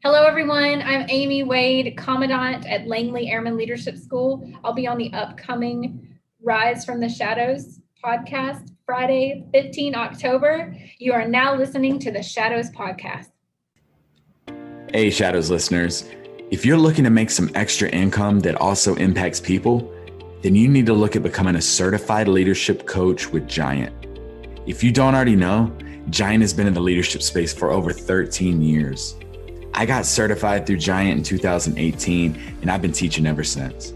Hello, everyone. I'm Amy Wade, Commandant at Langley Airman Leadership School. I'll be on the upcoming Rise from the Shadows podcast, Friday, 15 October. You are now listening to the Shadows podcast. Hey, Shadows listeners. If you're looking to make some extra income that also impacts people, then you need to look at becoming a certified leadership coach with Giant. If you don't already know, Giant has been in the leadership space for over 13 years. I got certified through Giant in 2018, and I've been teaching ever since.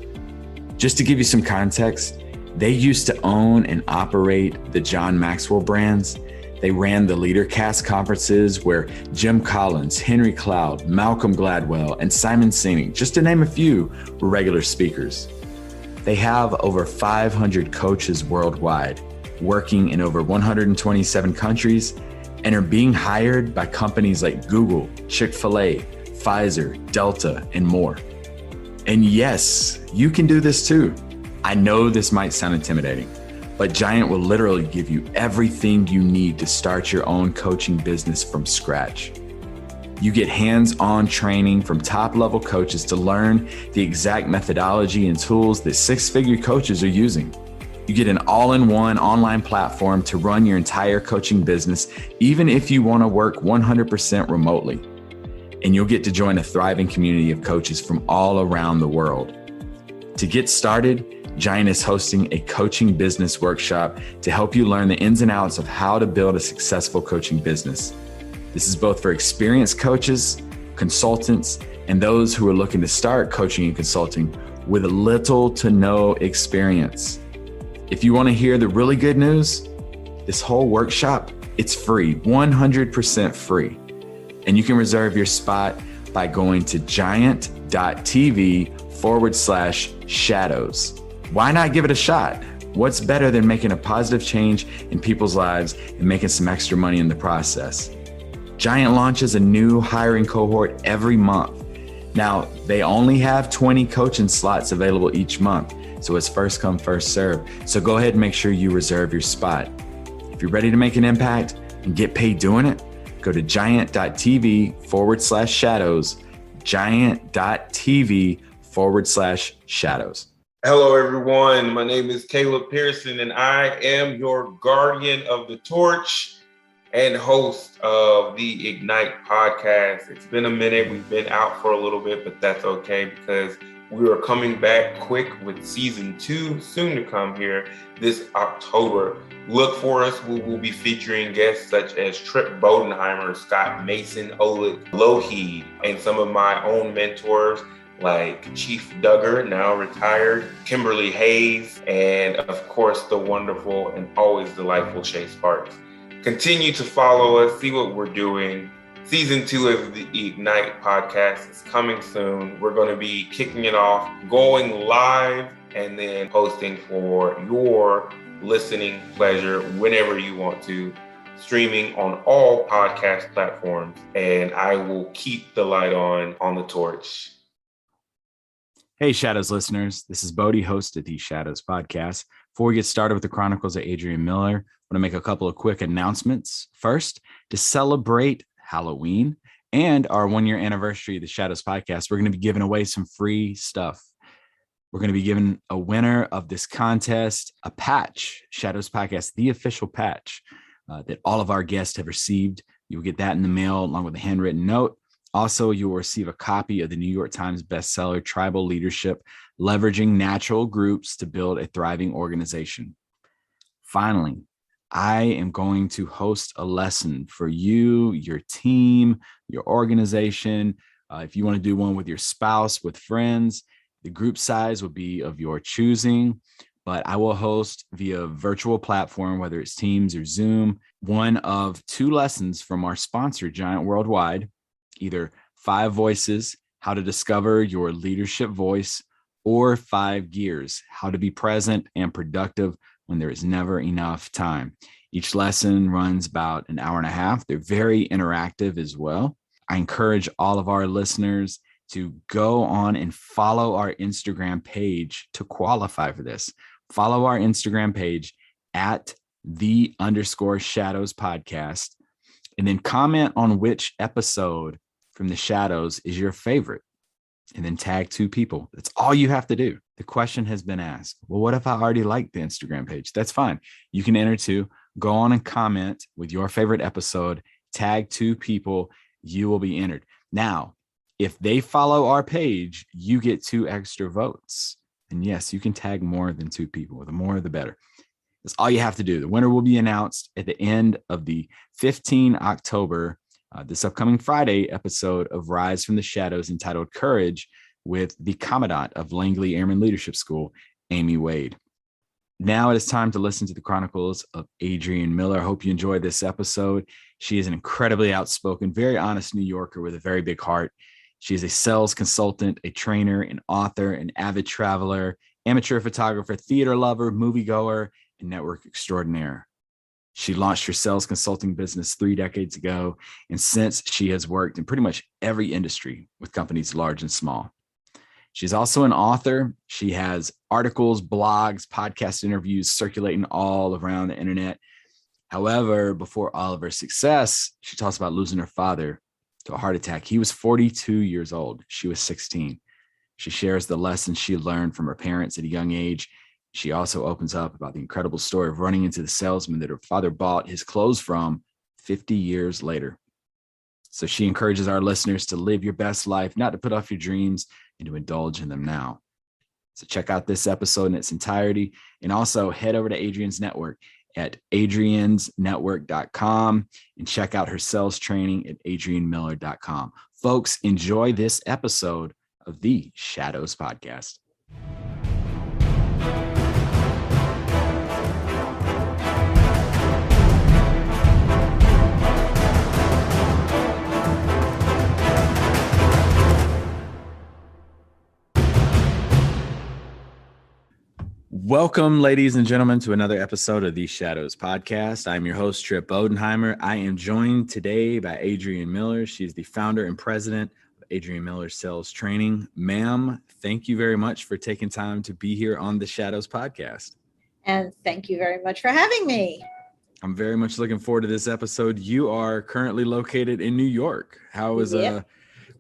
Just to give you some context, they used to own and operate the John Maxwell brands. They ran the LeaderCast conferences where Jim Collins, Henry Cloud, Malcolm Gladwell, and Simon Sinek, just to name a few, were regular speakers. They have over 500 coaches worldwide, working in over 127 countries, and are being hired by companies like Google, Chick-fil-A, Pfizer, Delta, and more. And yes, you can do this too. I know this might sound intimidating, but Giant will literally give you everything you need to start your own coaching business from scratch. You get hands-on training from top-level coaches to learn the exact methodology and tools that six-figure coaches are using. You get an all-in-one online platform to run your entire coaching business, even if you want to work 100% remotely. And you'll get to join a thriving community of coaches from all around the world. To get started, Giant is hosting a coaching business workshop to help you learn the ins and outs of how to build a successful coaching business. This is both for experienced coaches, consultants, and those who are looking to start coaching and consulting with little to no experience. If you want to hear the really good news, this whole workshop, it's free, 100% free. And you can reserve your spot by going to giant.tv/shadows. Why not give it a shot? What's better than making a positive change in people's lives and making some extra money in the process? Giant launches a new hiring cohort every month. Now, they only have 20 coaching slots available each month, so it's first come, first serve. So go ahead and make sure you reserve your spot. If you're ready to make an impact and get paid doing it, go to giant.tv/shadows, giant.tv/shadows. Hello, everyone. My name is Caleb Pearson, and I am your guardian of the torch and host of the Ignite podcast. It's been a minute. We've been out for a little bit, but that's okay because we are coming back quick with season 2, soon to come here this October. Look for us. We will be featuring guests such as Trip Bodenheimer, Scott Mason, Oleg Lougheed, and some of my own mentors like Chief Duggar, now retired, Kimberly Hayes, and of course, the wonderful and always delightful Shay Sparks. Continue to follow us, see what we're doing. Season 2 of the Ignite podcast is coming soon. We're going to be kicking it off, going live, and then posting for your listening pleasure whenever you want to, streaming on all podcast platforms, and I will keep the light on the torch. Hey, Shadows listeners. This is Bodie, host of the Shadows podcast. Before we get started with the Chronicles of Adrian Miller, I want to make a couple of quick announcements. First, to celebrate Halloween and our 1-year anniversary of the Shadows podcast, we're going to be giving away some free stuff. We're going to be giving a winner of this contest a patch, Shadows podcast, the official patch that all of our guests have received. You'll get that in the mail along with a handwritten note. Also, you will receive a copy of the New York Times bestseller, Tribal Leadership, Leveraging Natural Groups to Build a Thriving Organization. Finally, I am going to host a lesson for you, your team, your organization. If you want to do one with your spouse, with friends, the group size will be of your choosing, but I will host via virtual platform, whether it's Teams or Zoom, one of 2 lessons from our sponsor, Giant Worldwide, either 5 voices, how to discover your leadership voice, or 5 gears, how to be present and productive when there is never enough time. Each lesson runs about an hour and a half. They're very interactive as well. I encourage all of our listeners to go on and follow our Instagram page to qualify for this. Follow our Instagram page at @the_shadows podcast, and then comment on which episode from the Shadows is your favorite, and then tag 2 people. That's all you have to do. The question has been asked. Well, what if I already like the Instagram page? That's fine. You can enter 2. Go on and comment with your favorite episode. Tag 2 people. You will be entered. Now, if they follow our page, you get 2 extra votes. And yes, you can tag more than 2 people. The more, the better. That's all you have to do. The winner will be announced at the end of the 15 October, this upcoming Friday episode of Rise from the Shadows, entitled Courage, with the Commandant of Langley Airman Leadership School, Amy Wade. Now it is time to listen to the chronicles of Adrian Miller. I hope you enjoyed this episode. She is an incredibly outspoken, very honest New Yorker with a very big heart. She is a sales consultant, a trainer, an author, an avid traveler, amateur photographer, theater lover, moviegoer, and network extraordinaire. She launched her sales consulting business 3 decades ago, and since she has worked in pretty much every industry with companies large and small. She's also an author. She has articles, blogs, podcast interviews circulating all around the internet. However, before all of her success, she talks about losing her father to a heart attack. He was 42 years old. She was 16. She shares the lessons she learned from her parents at a young age. She also opens up about the incredible story of running into the salesman that her father bought his clothes from 50 years later. So she encourages our listeners to live your best life, not to put off your dreams, and to indulge in them now. So check out this episode in its entirety, and also head over to Adrian's network at adriansnetwork.com and check out her sales training at adrianmiller.com. Folks, enjoy this episode of the Shadows Podcast. Welcome, ladies and gentlemen, to another episode of the Shadows Podcast. I'm your host, Trip Bodenheimer. I am joined today by Adrian Miller. She's the founder and president of Adrian Miller Sales Training. Ma'am, thank you very much for taking time to be here on the Shadows Podcast. And thank you very much for having me. I'm very much looking forward to this episode. You are currently located in New York. How is we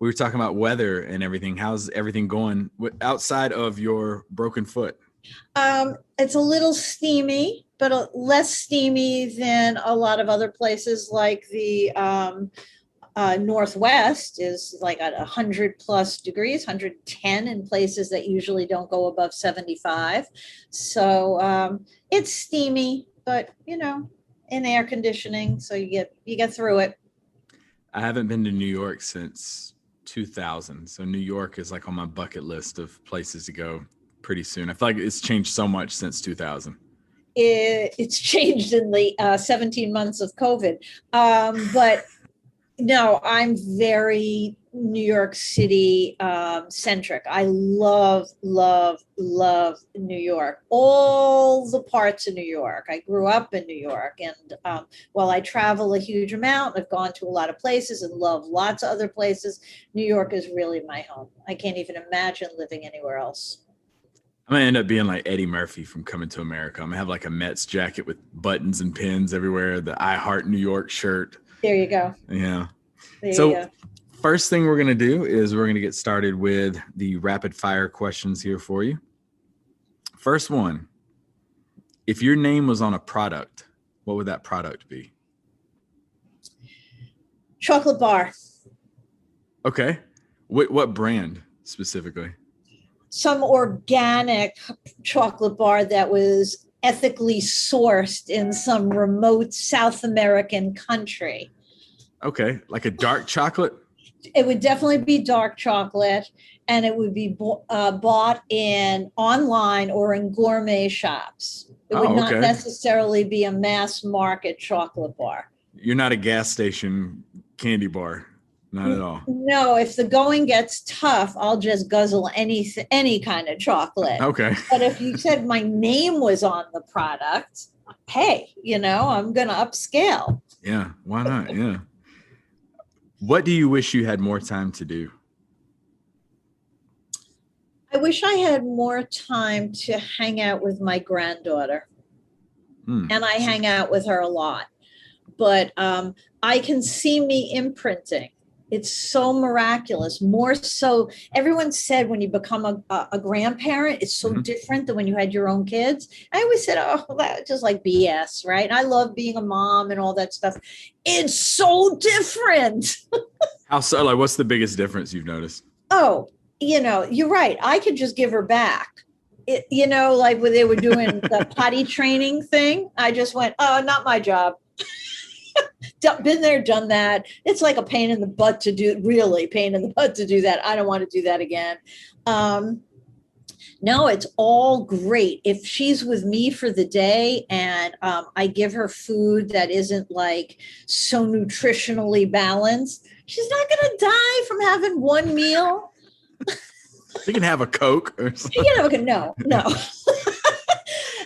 were talking about weather and everything. How's everything going outside of your broken foot? It's a little steamy, but less steamy than a lot of other places. Like the Northwest is like at 100 plus degrees, 110 in places that usually don't go above 75. So it's steamy, but in air conditioning, so you get through it. I haven't been to New York since 2000, so New York is like on my bucket list of places to go pretty soon. I feel like it's changed so much since 2000. It's changed in the 17 months of COVID. But no, I'm very New York City centric. I love, love, love New York. All the parts of New York. I grew up in New York. And while I travel a huge amount, I've gone to a lot of places and love lots of other places. New York is really my home. I can't even imagine living anywhere else. I'm going to end up being like Eddie Murphy from Coming to America. I'm going to have like a Mets jacket with buttons and pins everywhere, the I Heart New York shirt. There you go. Yeah. There so you go. First thing we're going to do is we're going to get started with the rapid fire questions here for you. First one, if your name was on a product, what would that product be? Chocolate bar. Okay. What brand specifically? Some organic chocolate bar that was ethically sourced in some remote South American country. Okay, like a dark chocolate? It would definitely be dark chocolate, and it would be bought in online or in gourmet shops. It would not necessarily be a mass market chocolate bar. You're not a gas station candy bar. Not at all. No, if the going gets tough, I'll just guzzle any kind of chocolate. Okay. But if you said my name was on the product, hey, I'm going to upscale. Yeah, why not? Yeah. What do you wish you had more time to do? I wish I had more time to hang out with my granddaughter. And I hang out with her a lot. But I can see me imprinting It's so miraculous. More so, everyone said when you become a grandparent, it's so different than when you had your own kids. I always said, oh, that's just like BS, right? And I love being a mom and all that stuff. It's so different. How so? Like, what's the biggest difference you've noticed? Oh, you're right. I could just give her back. Like when they were doing the potty training thing, I just went, oh, not my job. Been there, done that. It's like a pain in the butt to do, really pain in the butt to do that. I don't want to do that again. No, it's all great. If she's with me for the day and I give her food that isn't like so nutritionally balanced, she's not going to die from having one meal. You can have a Coke or something. No.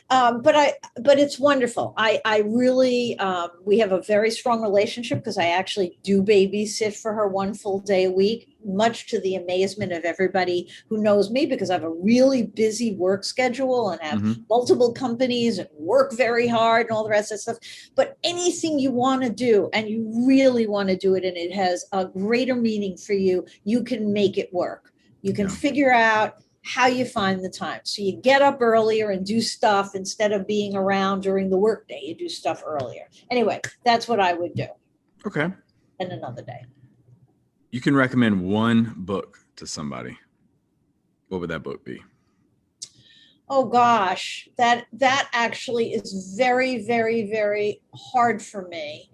But it's wonderful. I really, we have a very strong relationship because I actually do babysit for her one full day a week, much to the amazement of everybody who knows me, because I have a really busy work schedule and have multiple companies and work very hard and all the rest of that stuff. But anything you want to do and you really want to do it and it has a greater meaning for you, you can make it work. You can figure out how you find the time. So you get up earlier and do stuff instead of being around during the workday. You do stuff earlier. Anyway, that's what I would do. Okay. And another day. You can recommend one book to somebody. What would that book be? Oh gosh, that actually is very, very, very hard for me.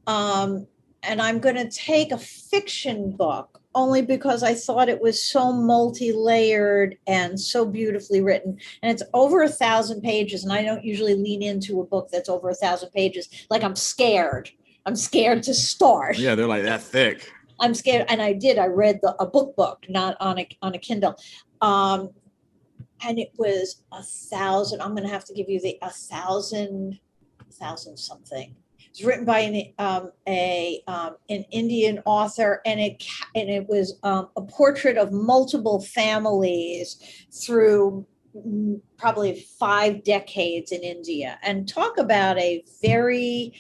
And I'm going to take a fiction book only because I thought it was so multi-layered and so beautifully written. And it's over 1,000 pages. And I don't usually lean into a book that's over 1,000 pages. Like I'm scared. I'm scared to start. Yeah, they're like that thick. I'm scared. And I read a book, not on a Kindle. And it was 1,000. I'm going to have to give you the 1,000 something. It's written by an Indian author, and it was a portrait of multiple families through probably 5 decades in India. And talk about a very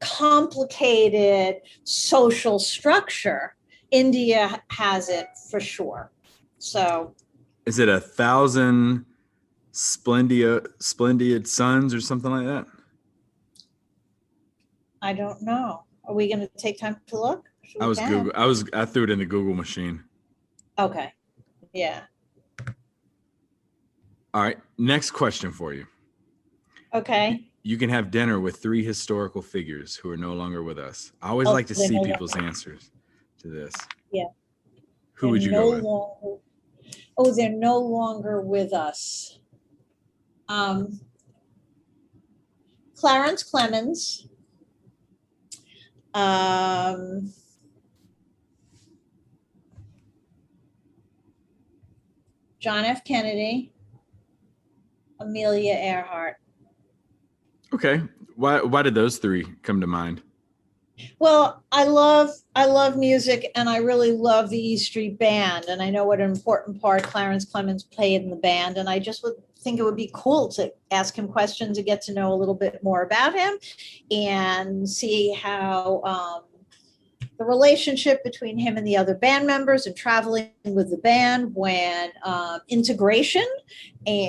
complicated social structure. India has it for sure. So, is it 1,000 splendid sons or something like that? I don't know. Are we going to take time to look? I threw it in the Google machine. Okay. Yeah. All right. Next question for you. Okay. You can have dinner with 3 historical figures who are no longer with us. I always like to see people's answers to this. Yeah. Who would you go with? They're no longer with us. Clarence Clemens. John F. Kennedy, Amelia Earhart. Okay. Why did those 3 come to mind? Well, I love music, and I really love the E Street Band, and I know what an important part Clarence Clemens played in the band, and I just would think it would be cool to ask him questions and get to know a little bit more about him and see how the relationship between him and the other band members and traveling with the band when integration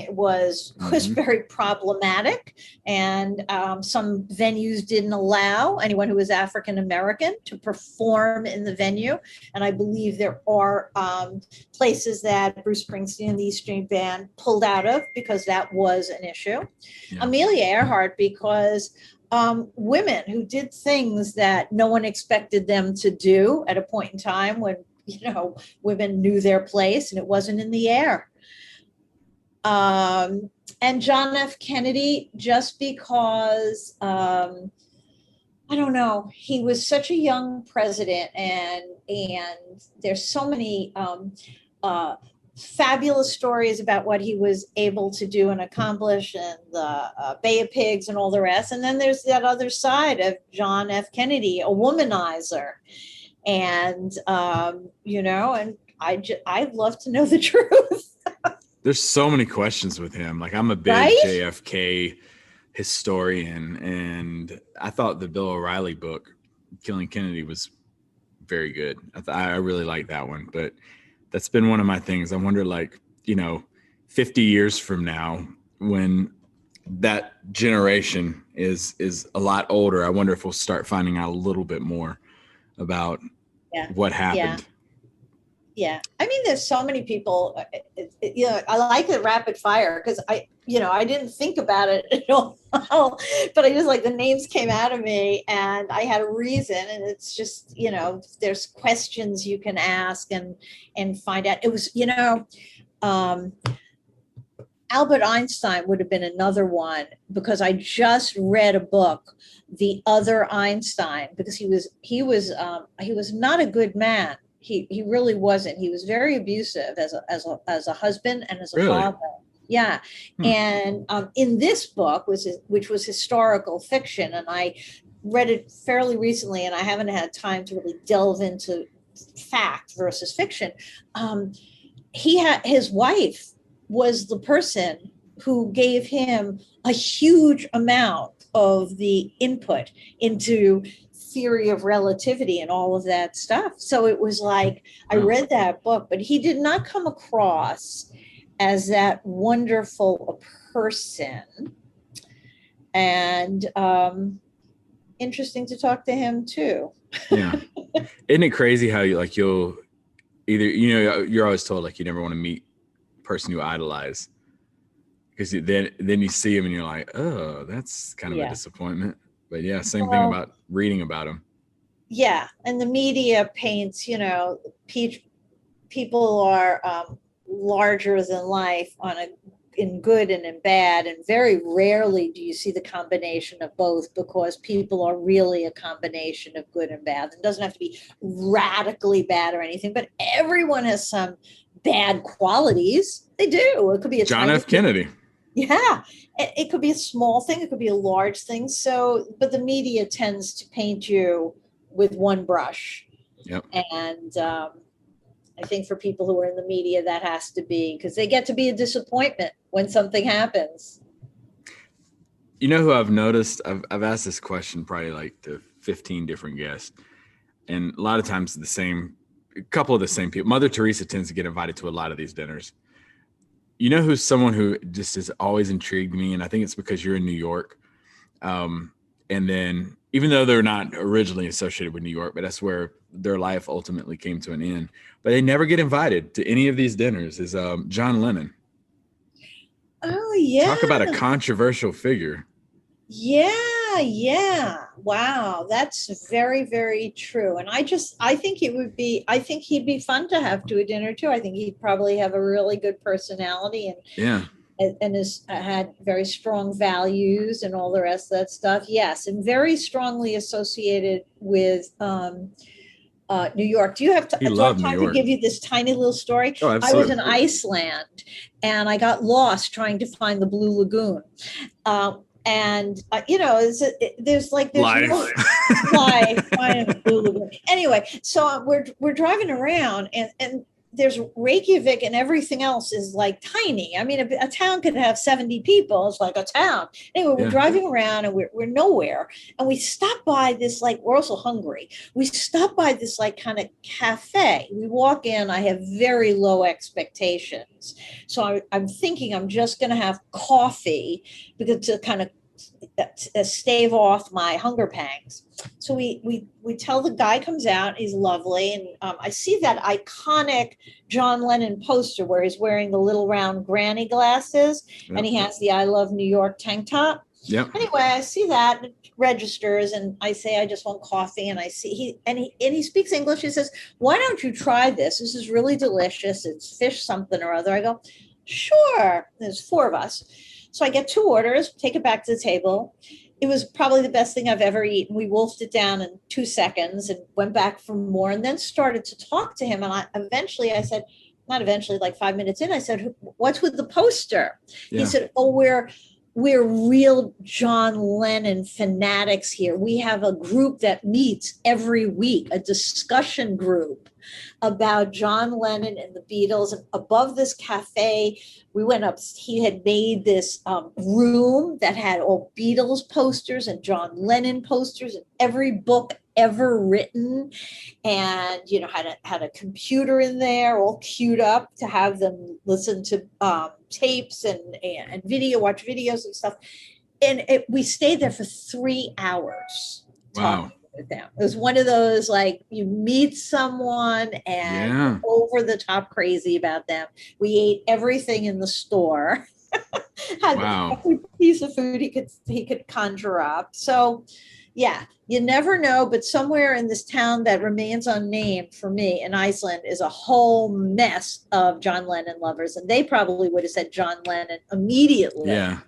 was very problematic, and some venues didn't allow anyone who was African American to perform in the venue. And I believe there are places that Bruce Springsteen and the East Street Band pulled out of because that was an issue. Yeah. Amelia Earhart, because women who did things that no one expected them to do at a point in time when, women knew their place and it wasn't in the air. And John F. Kennedy, just because, I don't know, he was such a young president, and there's so many fabulous stories about what he was able to do and accomplish, and the Bay of Pigs and all the rest. And then there's that other side of John F. Kennedy, a womanizer. And, and I'd love to know the truth. There's so many questions with him. Like, I'm a big JFK historian, and I thought the Bill O'Reilly book Killing Kennedy was very good. I really like that one, but that's been one of my things. I wonder, 50 years from now, when that generation is a lot older, I wonder if we'll start finding out a little bit more about what happened. Yeah. I mean, there's so many people, I like the rapid fire because I didn't think about it at all, but I just like the names came out of me and I had a reason. And it's just, there's questions you can ask and find out. It was, Albert Einstein would have been another one because I just read a book, The Other Einstein, because he was not a good man. He really wasn't. He was very abusive as a husband and as a father. Yeah. And in this book, which was historical fiction, and I read it fairly recently, and I haven't had time to really delve into fact versus fiction. His wife was the person who gave him a huge amount of the input into theory of relativity and all of that stuff. So it was like, I read that book, but he did not come across as that wonderful a person. And interesting to talk to him too. Yeah. Isn't it crazy how you'll either, you're always told you never want to meet a person you idolize, because then you see him and you're like, oh, that's kind of a disappointment. But yeah, same thing about reading about him. Yeah. And the media paints, people are larger than life in good and in bad. And very rarely do you see the combination of both, because people are really a combination of good and bad. It doesn't have to be radically bad or anything, but everyone has some bad qualities. They do. It could be a John F. Kennedy. Yeah. It could be a small thing. It could be a large thing. So, but the media tends to paint you with one brush. Yep. And I think for people who are in the media, that has to be, because they get to be a disappointment when something happens. You know who I've noticed? I've asked this question probably to 15 different guests. And a lot of times a couple of the same people. Mother Teresa tends to get invited to a lot of these dinners. You know who's someone who just has always intrigued me, and I think it's because you're in New York. And then, even though they're not originally associated with New York, but that's where their life ultimately came to an end, but they never get invited to any of these dinners, is John Lennon. Oh, yeah. Talk about a controversial figure. Yeah. Wow. That's very, very true. And I think he'd be fun to have to a dinner too. I think he'd probably have a really good personality and has had very strong values and all the rest of that stuff. Yes. And very strongly associated with, New York. Do you have time to give you this tiny little story? Oh, absolutely. I was in Iceland and I got lost trying to find the Blue Lagoon. There's life. No life. Blue Lagoon. Anyway, so we're driving around and there's Reykjavik and everything else is tiny. I mean, a town could have 70 people. It's like a town. Anyway, we're driving around and we're nowhere. And we stop by this, we're also hungry. We stop by this kind of cafe. We walk in, I have very low expectations. So I'm thinking I'm just going to have coffee because to kind of stave off my hunger pangs. So we tell the guy comes out, he's lovely. And I see that iconic John Lennon poster where he's wearing the little round granny glasses and he has the I Love New York tank top. Yep. Anyway, I see that, it registers, and I say, I just want coffee. And I see he speaks English. He says, why don't you try this? This is really delicious. It's fish something or other. I go, sure. There's 4 of us. So I get 2 orders, take it back to the table. It was probably the best thing I've ever eaten. We wolfed it down in 2 seconds and went back for more and then started to talk to him. And I said, not eventually, 5 minutes in, I said, what's with the poster? Yeah. He said, oh, we're real John Lennon fanatics here. We have a group that meets every week, a discussion group about John Lennon and the Beatles. And above this cafe, we went up, he had made this room that had all Beatles posters and John Lennon posters and every book ever written, and had a computer in there all queued up to have them listen to tapes and watch videos and stuff. And we stayed there for 3 hours talking with them. It was one of those, like, you meet someone and over the top crazy about them. We ate everything in the store. Had every piece of food he could conjure up. So yeah, you never know, but somewhere in this town that remains unnamed for me in Iceland is a whole mess of John Lennon lovers, and they probably would have said John Lennon immediately. Yeah.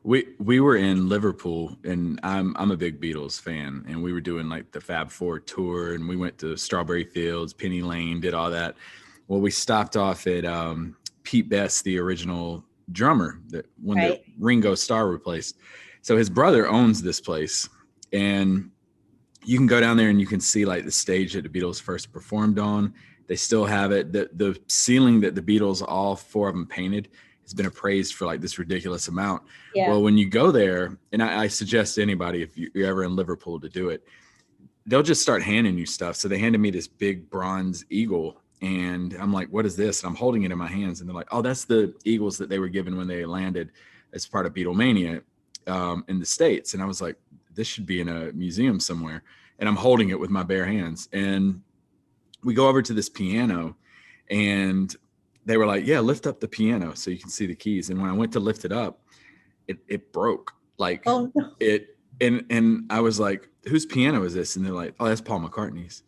We were in Liverpool, and I'm a big Beatles fan, and we were doing like the Fab Four tour, and we went to Strawberry Fields, Penny Lane, did all that. Well, we stopped off at Pete Best, the original drummer that Ringo Starr replaced. So his brother owns this place, and you can go down there and you can see like the stage that the Beatles first performed on. They still have it. The ceiling that the Beatles, all 4 of them, painted has been appraised for like this ridiculous amount. Yeah. Well, when you go there, and I suggest to anybody, if you're ever in Liverpool, to do it, they'll just start handing you stuff. So they handed me this big bronze eagle, and I'm like, what is this? And I'm holding it in my hands, and they're like, oh, that's the eagles that they were given when they landed as part of Beatlemania in the States. And I was like, this should be in a museum somewhere. And I'm holding it with my bare hands. And we go over to this piano, and they were like, yeah, lift up the piano so you can see the keys. And when I went to lift it up, it broke. Like, oh, no. And I was like, whose piano is this? And they're like, oh, that's Paul McCartney's.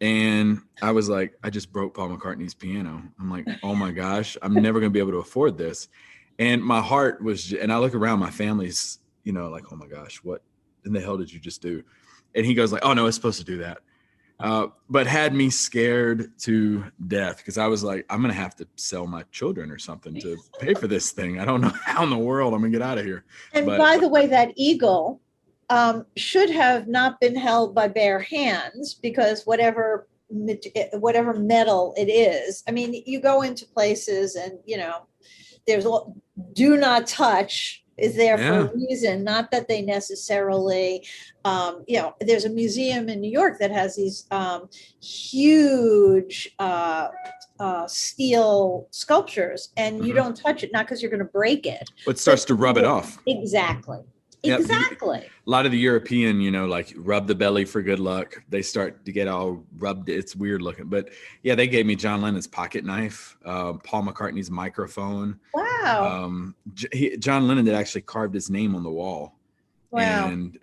And I was like, I just broke Paul McCartney's piano. I'm like, oh my gosh, I'm never going to be able to afford this. And my heart was, and I look around, my family's, like, oh my gosh, what in the hell did you just do? And he goes like, oh no, it's supposed to do that. But had me scared to death, because I was like, I'm going to have to sell my children or something to pay for this thing. I don't know how in the world I'm going to get out of here. And by the way, that eagle should have not been held by bare hands, because whatever metal it is, I mean, you go into places and, there's do not touch is there for a reason, not that they necessarily, there's a museum in New York that has these huge steel sculptures, and you don't touch it, not because you're going to break it. It starts to rub it off. Exactly. Yep. Exactly. A lot of the European, like rub the belly for good luck. They start to get all rubbed. It's weird looking. But yeah, they gave me John Lennon's pocket knife, Paul McCartney's microphone. Wow. John Lennon had actually carved his name on the wall. Wow. And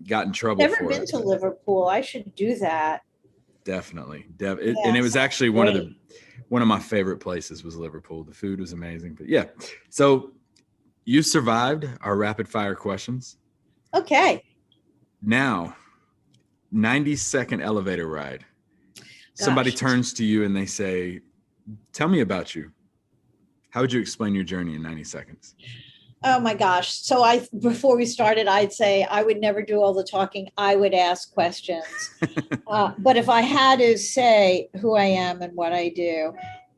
got in trouble Never for it. Never been to Liverpool. I should do that. Definitely. And it was actually one of my favorite places was Liverpool. The food was amazing. But yeah. So you survived our rapid fire questions. Okay. Now, 90-second elevator ride. Gosh. Somebody turns to you and they say, tell me about you. How would you explain your journey in 90 seconds? Oh my gosh. So before we started, I'd say I would never do all the talking. I would ask questions. But if I had to say who I am and what I do,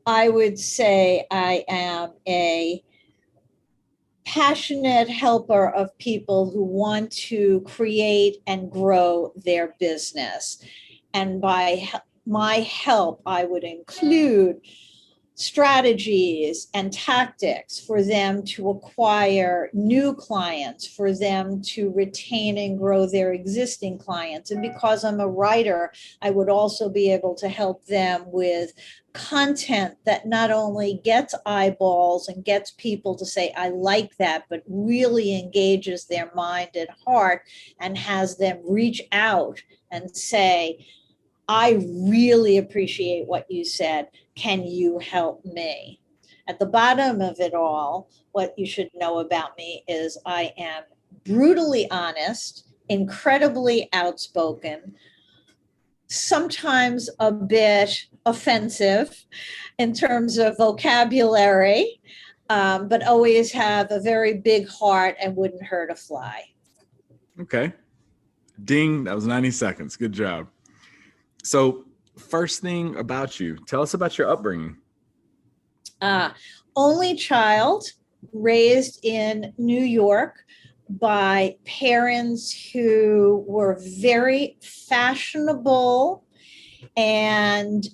I would say I am a passionate helper of people who want to create and grow their business. And by my help, I would include strategies and tactics for them to acquire new clients, for them to retain and grow their existing clients. And because I'm a writer, I would also be able to help them with content that not only gets eyeballs and gets people to say, I like that, but really engages their mind and heart and has them reach out and say, I really appreciate what you said. Can you help me? At the bottom of it all, what you should know about me is I am brutally honest, incredibly outspoken, sometimes a bit offensive in terms of vocabulary, but always have a very big heart and wouldn't hurt a fly. Okay. Ding. That was 90 seconds. Good job. So first thing about you, tell us about your upbringing. Only child, raised in New York. by parents who were very fashionable and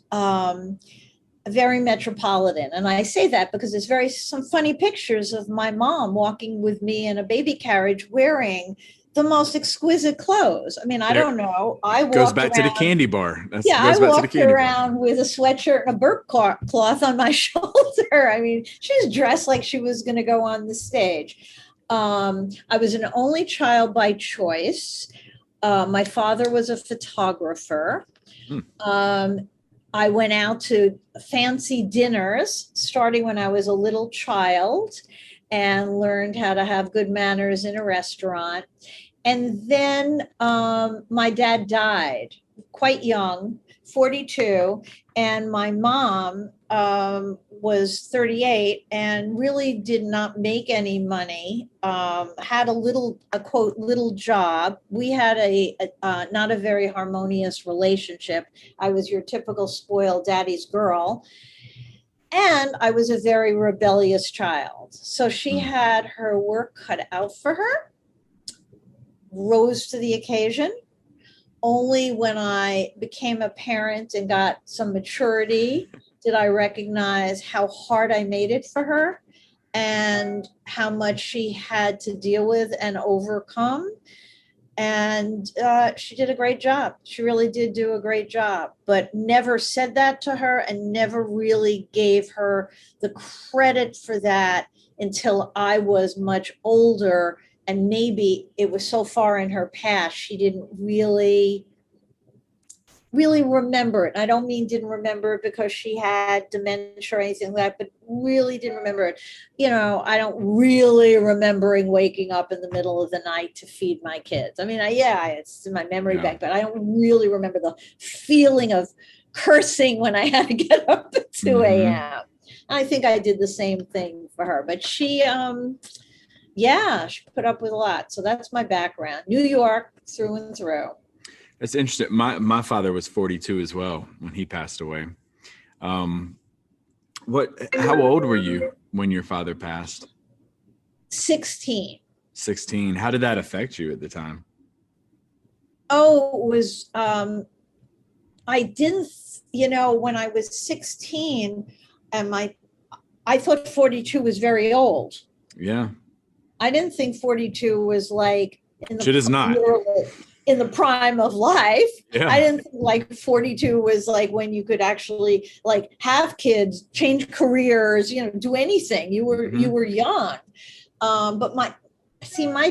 very metropolitan. And I say that because there's some funny pictures of my mom walking with me in a baby carriage wearing the most exquisite clothes. I mean, I don't know. I goes back walked to the around, candy bar. I walked around with a sweatshirt and a burp cloth on my shoulder. I mean, she was dressed like she was going to go on the stage. I was an only child by choice. My father was a photographer. I went out to fancy dinners starting when I was a little child and learned how to have good manners in a restaurant. And then my dad died quite young, 42, and my mom was 38 and really did not make any money, had a quote, little job. We had a not a very harmonious relationship. I was your typical spoiled daddy's girl. And I was a very rebellious child. So she had her work cut out for her, rose to the occasion. Only when I became a parent and got some maturity did I recognize how hard I made it for her and how much she had to deal with and overcome. And she did a great job. She really did do a great job, but never said that to her and never really gave her the credit for that until I was much older. And maybe it was so far in her past, she didn't really remember it. I don't mean didn't remember it because she had dementia or anything like that, but really didn't remember it. You know, I don't really remembering waking up in the middle of the night to feed my kids. I mean, it's in my memory bank, but I don't really remember the feeling of cursing when I had to get up at 2 a.m. I think I did the same thing for her, but she put up with a lot. So that's my background. New York through and through. That's interesting. My father was 42 as well when he passed away. How old were you when your father passed? 16. 16. How did that affect you at the time? Oh, it was, I didn't, when I was 16 and I thought 42 was very old. Yeah. I didn't think 42 was like in the prime of life. Yeah. I didn't think like 42 was like when you could actually like have kids, change careers, do anything. You were young. But my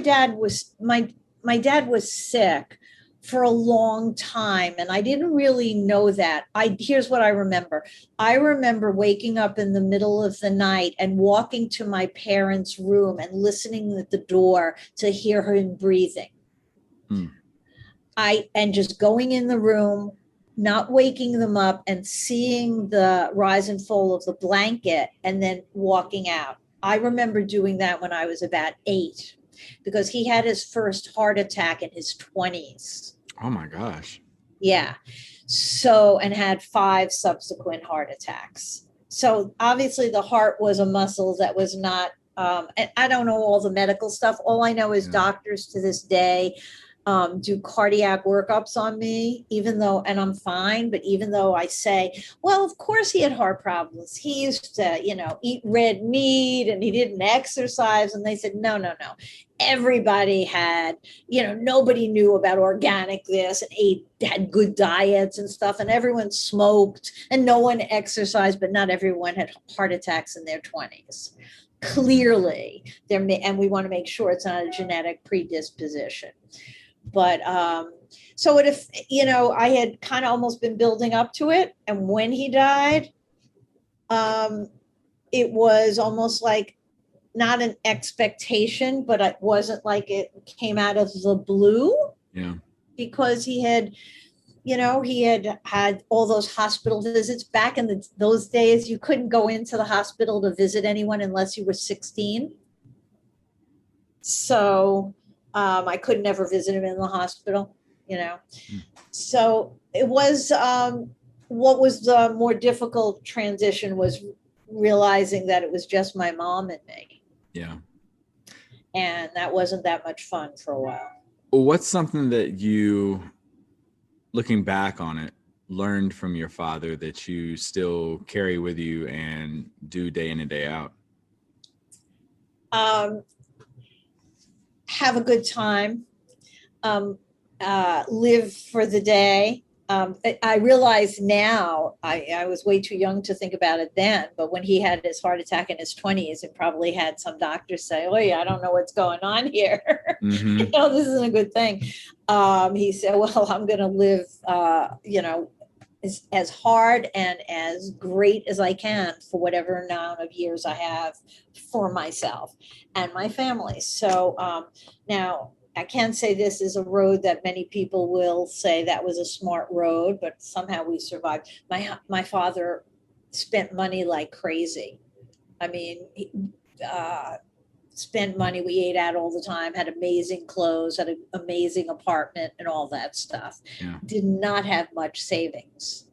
dad was sick for a long time. And I didn't really know that. Here's what I remember. I remember waking up in the middle of the night and walking to my parents' room and listening at the door to hear him breathing. And just going in the room, not waking them up and seeing the rise and fall of the blanket and then walking out. I remember doing that when I was about 8 because he had his first heart attack in his 20s. Oh my gosh. Yeah. So, and had 5 subsequent heart attacks. So obviously the heart was a muscle that was not, and I don't know all the medical stuff. All I know is doctors to this day do cardiac workups on me, and I'm fine, but even though I say, well, of course he had heart problems. He used to, eat red meat and he didn't exercise. And they said, no. Everybody had, nobody knew about organic this and had good diets and stuff. And everyone smoked and no one exercised, but not everyone had heart attacks in their 20s. Clearly, and we want to make sure it's not a genetic predisposition. But so I had kind of almost been building up to it. And when he died, it was almost like not an expectation, but it wasn't like it came out of the blue. Yeah. Because he had had all those hospital visits back in those days. You couldn't go into the hospital to visit anyone unless you were 16. So I could never visit him in the hospital, So it was, what was the more difficult transition was realizing that it was just my mom and me. Yeah. And that wasn't that much fun for a while. What's something that you, looking back on it, learned from your father that you still carry with you and do day in and day out? Have a good time. Live for the day. I realize now, I was way too young to think about it then, but when he had his heart attack in his 20s, it probably had some doctors say, oh yeah, I don't know what's going on here. Mm-hmm. You know, this isn't a good thing. He said, well, I'm going to live, you know, as hard and as great as I can for whatever amount of years I have for myself and my family. So now, I can't say this is a road that many people will say that was a smart road, but somehow we survived. My father spent money like crazy. I mean, he, spent money. We ate out all the time, had amazing clothes, had an amazing apartment and all that stuff. Yeah. Did not have much savings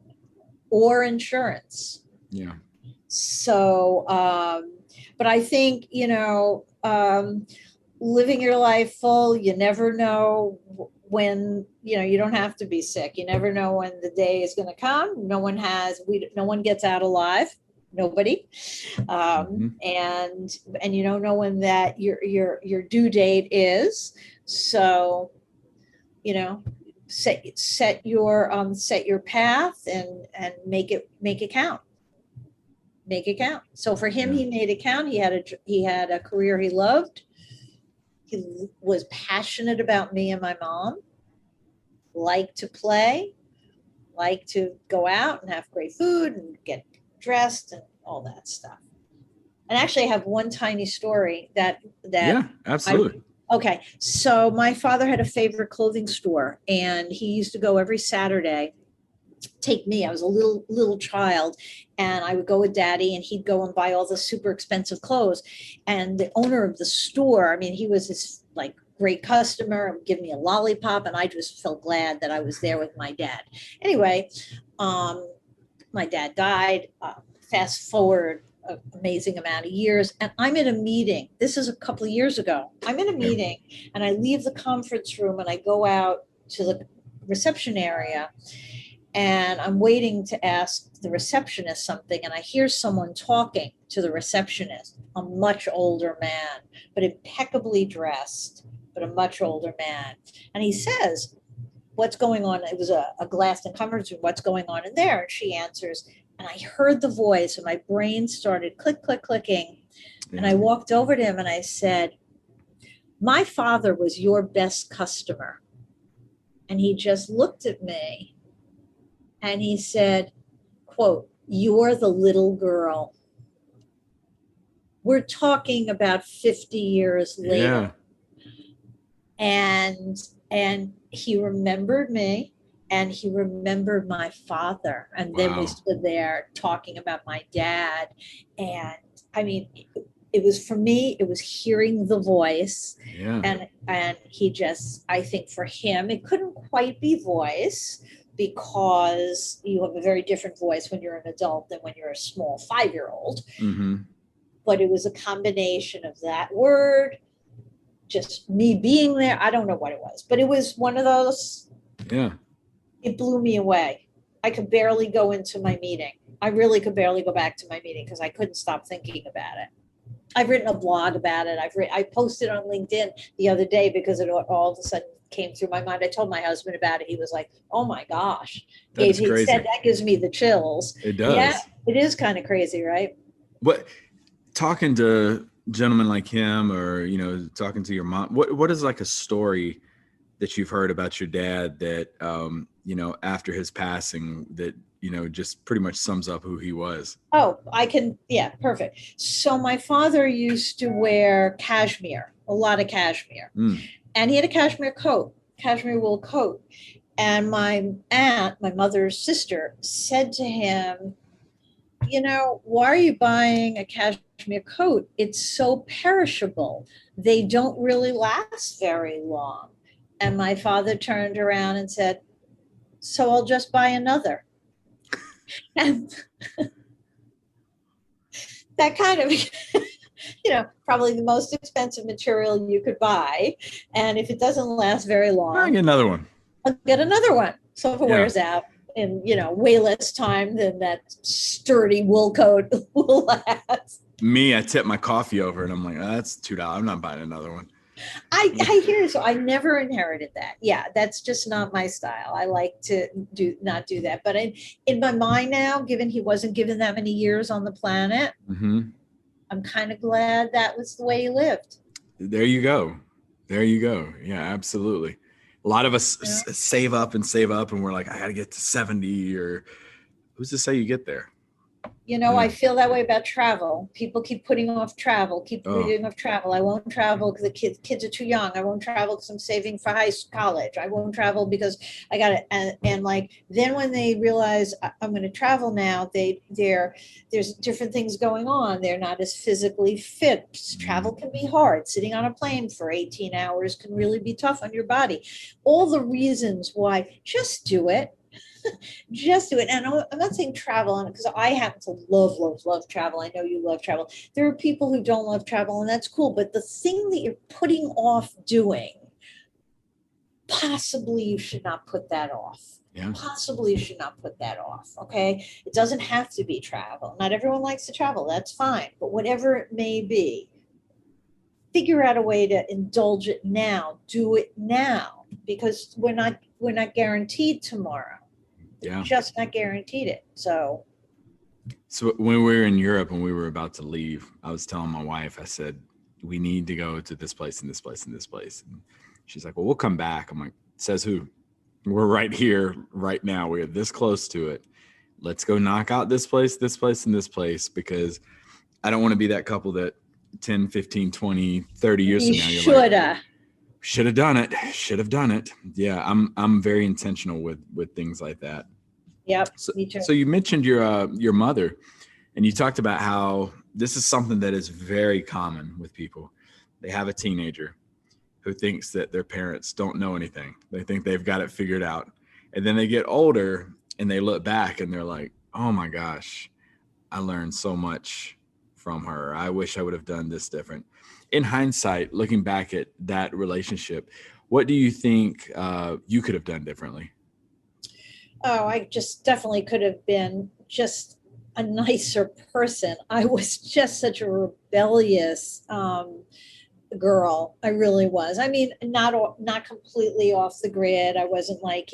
or insurance. Yeah. So, but I think, you know, living your life full, you never know when, you know, you don't have to be sick. You never know when the day is going to come. No one gets out alive. Nobody. And you don't know when that your due date is. So, you know, set your path and make it count. Make it count. So for him, Yeah. he made it count. He had a career he loved. He was passionate about me and my mom, liked to play, liked to go out and have great food and get dressed and all that stuff. And actually I have one tiny story that Yeah, absolutely. Okay. So my father had a favorite clothing store and he used to go every Saturday, take me. I was a little child and I would go with daddy and he'd go and buy all the super expensive clothes. And the owner of the store, I mean, he was this like great customer and would give me a lollipop. And I just felt glad that I was there with my dad. Anyway, my dad died, fast forward an amazing amount of years. And I'm in a meeting. This is a couple of years ago. I'm in a meeting and I leave the conference room and I go out to the reception area. And I'm waiting to ask the receptionist something, and I hear someone talking to the receptionist, a much older man, but impeccably dressed, but a much older man. And he says, what's going on? It was a glass and conference room. What's going on in there? And she answers, and I heard the voice, and my brain started clicking. Yeah. And I walked over to him and I said, my father was your best customer. And he just looked at me. And he said, quote, you're the little girl. We're talking about 50 years later. Yeah. And he remembered me and he remembered my father. And then we stood there talking about my dad. And I mean, it was for me, it was hearing the voice. Yeah. And he just, I think for him, it couldn't quite be voice, because you have a very different voice when you're an adult than when you're a small 5-year-old. Mm-hmm. But it was a combination of that word, just me being there. I don't know what it was, but it was one of those. Yeah. It blew me away. I could barely go into my meeting. I really could barely go back to my meeting because I couldn't stop thinking about it. I've written a blog about it. I posted on LinkedIn the other day because it all of a sudden came through my mind. I told my husband about it. He was like, oh my gosh. That's he crazy. said that gives me the chills. It does. Yeah, it is kind of crazy, right? What, talking to gentlemen like him, or, you know, talking to your mom, what is like a story that you've heard about your dad that, you know, after his passing, that, you know, just pretty much sums up who he was? Oh, yeah, perfect. So my father used to wear cashmere, a lot of cashmere. And he had a cashmere wool coat. And my aunt, my mother's sister, said to him, you know, why are you buying a cashmere coat? It's so perishable. They don't really last very long. And my father turned around and said, so I'll just buy another. And that kind of probably the most expensive material you could buy. And if it doesn't last very I long, get another one. I'll get another one. So if it Yeah. wears out in, way less time than that sturdy wool coat will last. Me, I tip my coffee over and I'm like, oh, that's $2. I'm not buying another one. I hear you. So I never inherited that. Yeah, that's just not my style. I like to not do that. But in my mind now, given he wasn't given that many years on the planet, Mm-hmm. I'm kind of glad that was the way he lived. There you go. Yeah, absolutely. A lot of us save up, and we're like, I got to get to 70, or who's to say you get there? I feel that way about travel. People keep putting off travel, putting off travel. I won't travel because the kids are too young. I won't travel because I'm saving for college. I won't travel because I got it. And like, then when they realize I'm going to travel now, there's different things going on. They're not as physically fit. Travel can be hard. Sitting on a plane for 18 hours can really be tough on your body. All the reasons why, just do it. Just do it. And I'm not saying travel on it because I happen to love travel. I know you love travel. There are people who don't love travel, and that's cool. But the thing that you're putting off doing, possibly you should not put that off. Yeah. Possibly you should not put that off. Okay. It doesn't have to be travel. Not everyone likes to travel. That's fine. But whatever it may be, figure out a way to indulge it now. Do it now, because we're not guaranteed tomorrow. Yeah. Just not guaranteed it. So when we were in Europe and we were about to leave, I was telling my wife, I said, we need to go to this place and this place and this place. And she's like, well, we'll come back. I'm like, says who? We're right here, right now. We're this close to it. Let's go knock out this place, and this place, because I don't want to be that couple that 10, 15, 20, 30 years from now, you're should have done it. Yeah, I'm very intentional with things like that. Yep, so, me too. So you mentioned your mother, and you talked about how this is something that is very common with people. They have a teenager who thinks that their parents don't know anything. They think they've got it figured out. And then they get older and they look back and they're like, oh my gosh, I learned so much from her. I wish I would have done this different. In hindsight, looking back at that relationship, what do you think you could have done differently? Oh, I just definitely could have been just a nicer person. I was just such a rebellious girl. I really was. I mean, not completely off the grid. I wasn't like,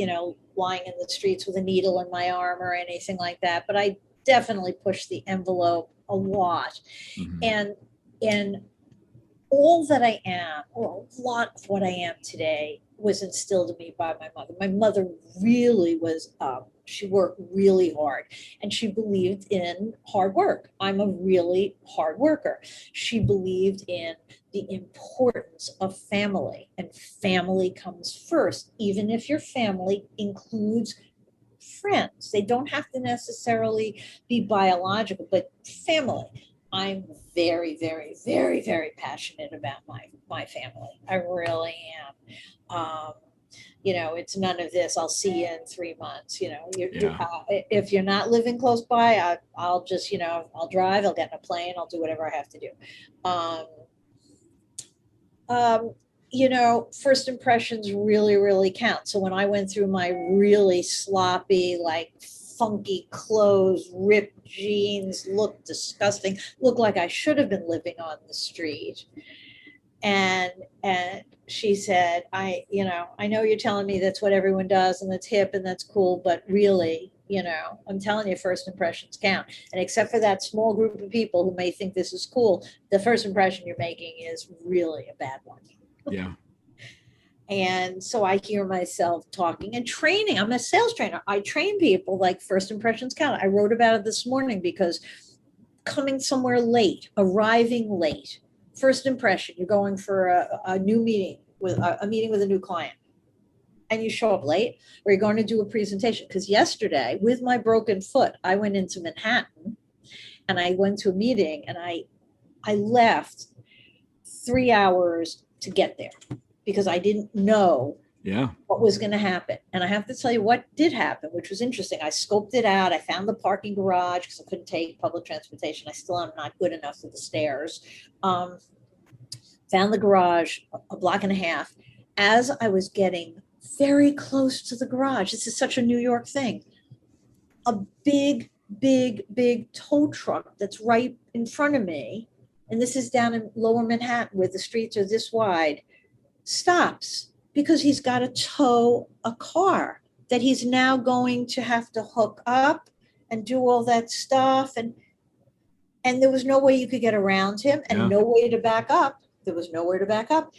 lying in the streets with a needle in my arm or anything like that. But I definitely pushed the envelope a lot. Mm-hmm. And all that I am, or a lot of what I am today, was instilled in me by my mother. My mother really was, she worked really hard, and she believed in hard work. I'm a really hard worker. She believed in the importance of family, and family comes first, even if your family includes friends. They don't have to necessarily be biological, but family. I'm very, very, very, very passionate about my family. I really am. It's none of this, I'll see you in 3 months. If you're not living close by, I'll just, I'll drive, I'll get in a plane, I'll do whatever I have to do. First impressions really, really count. So when I went through my really sloppy, like funky clothes, ripped jeans, looked disgusting, looked like I should have been living on the street. And she said, I know you're telling me that's what everyone does and that's hip and that's cool, but really, I'm telling you, first impressions count. And except for that small group of people who may think this is cool, the first impression you're making is really a bad one. Yeah. And so I hear myself talking and training. I'm a sales trainer. I train people like first impressions count. I wrote about it this morning because coming somewhere late, arriving late, first impression, you're going for a new meeting with a meeting with a new client, and you show up late, or you're going to do a presentation. Because yesterday, with my broken foot, I went into Manhattan and I went to a meeting, and I left 3 hours to get there because I didn't know Yeah. what was going to happen. And I have to tell you what did happen, which was interesting. I scoped it out. I found the parking garage because I couldn't take public transportation. I still am not good enough for the stairs. Found the garage a block and a half. As I was getting very close to the garage, this is such a New York thing, a big tow truck that's right in front of me, and this is down in Lower Manhattan where the streets are this wide, stops because he's got to tow a car that he's now going to have to hook up and do all that stuff. And there was no way you could get around him and no way to back up. There was nowhere to back up.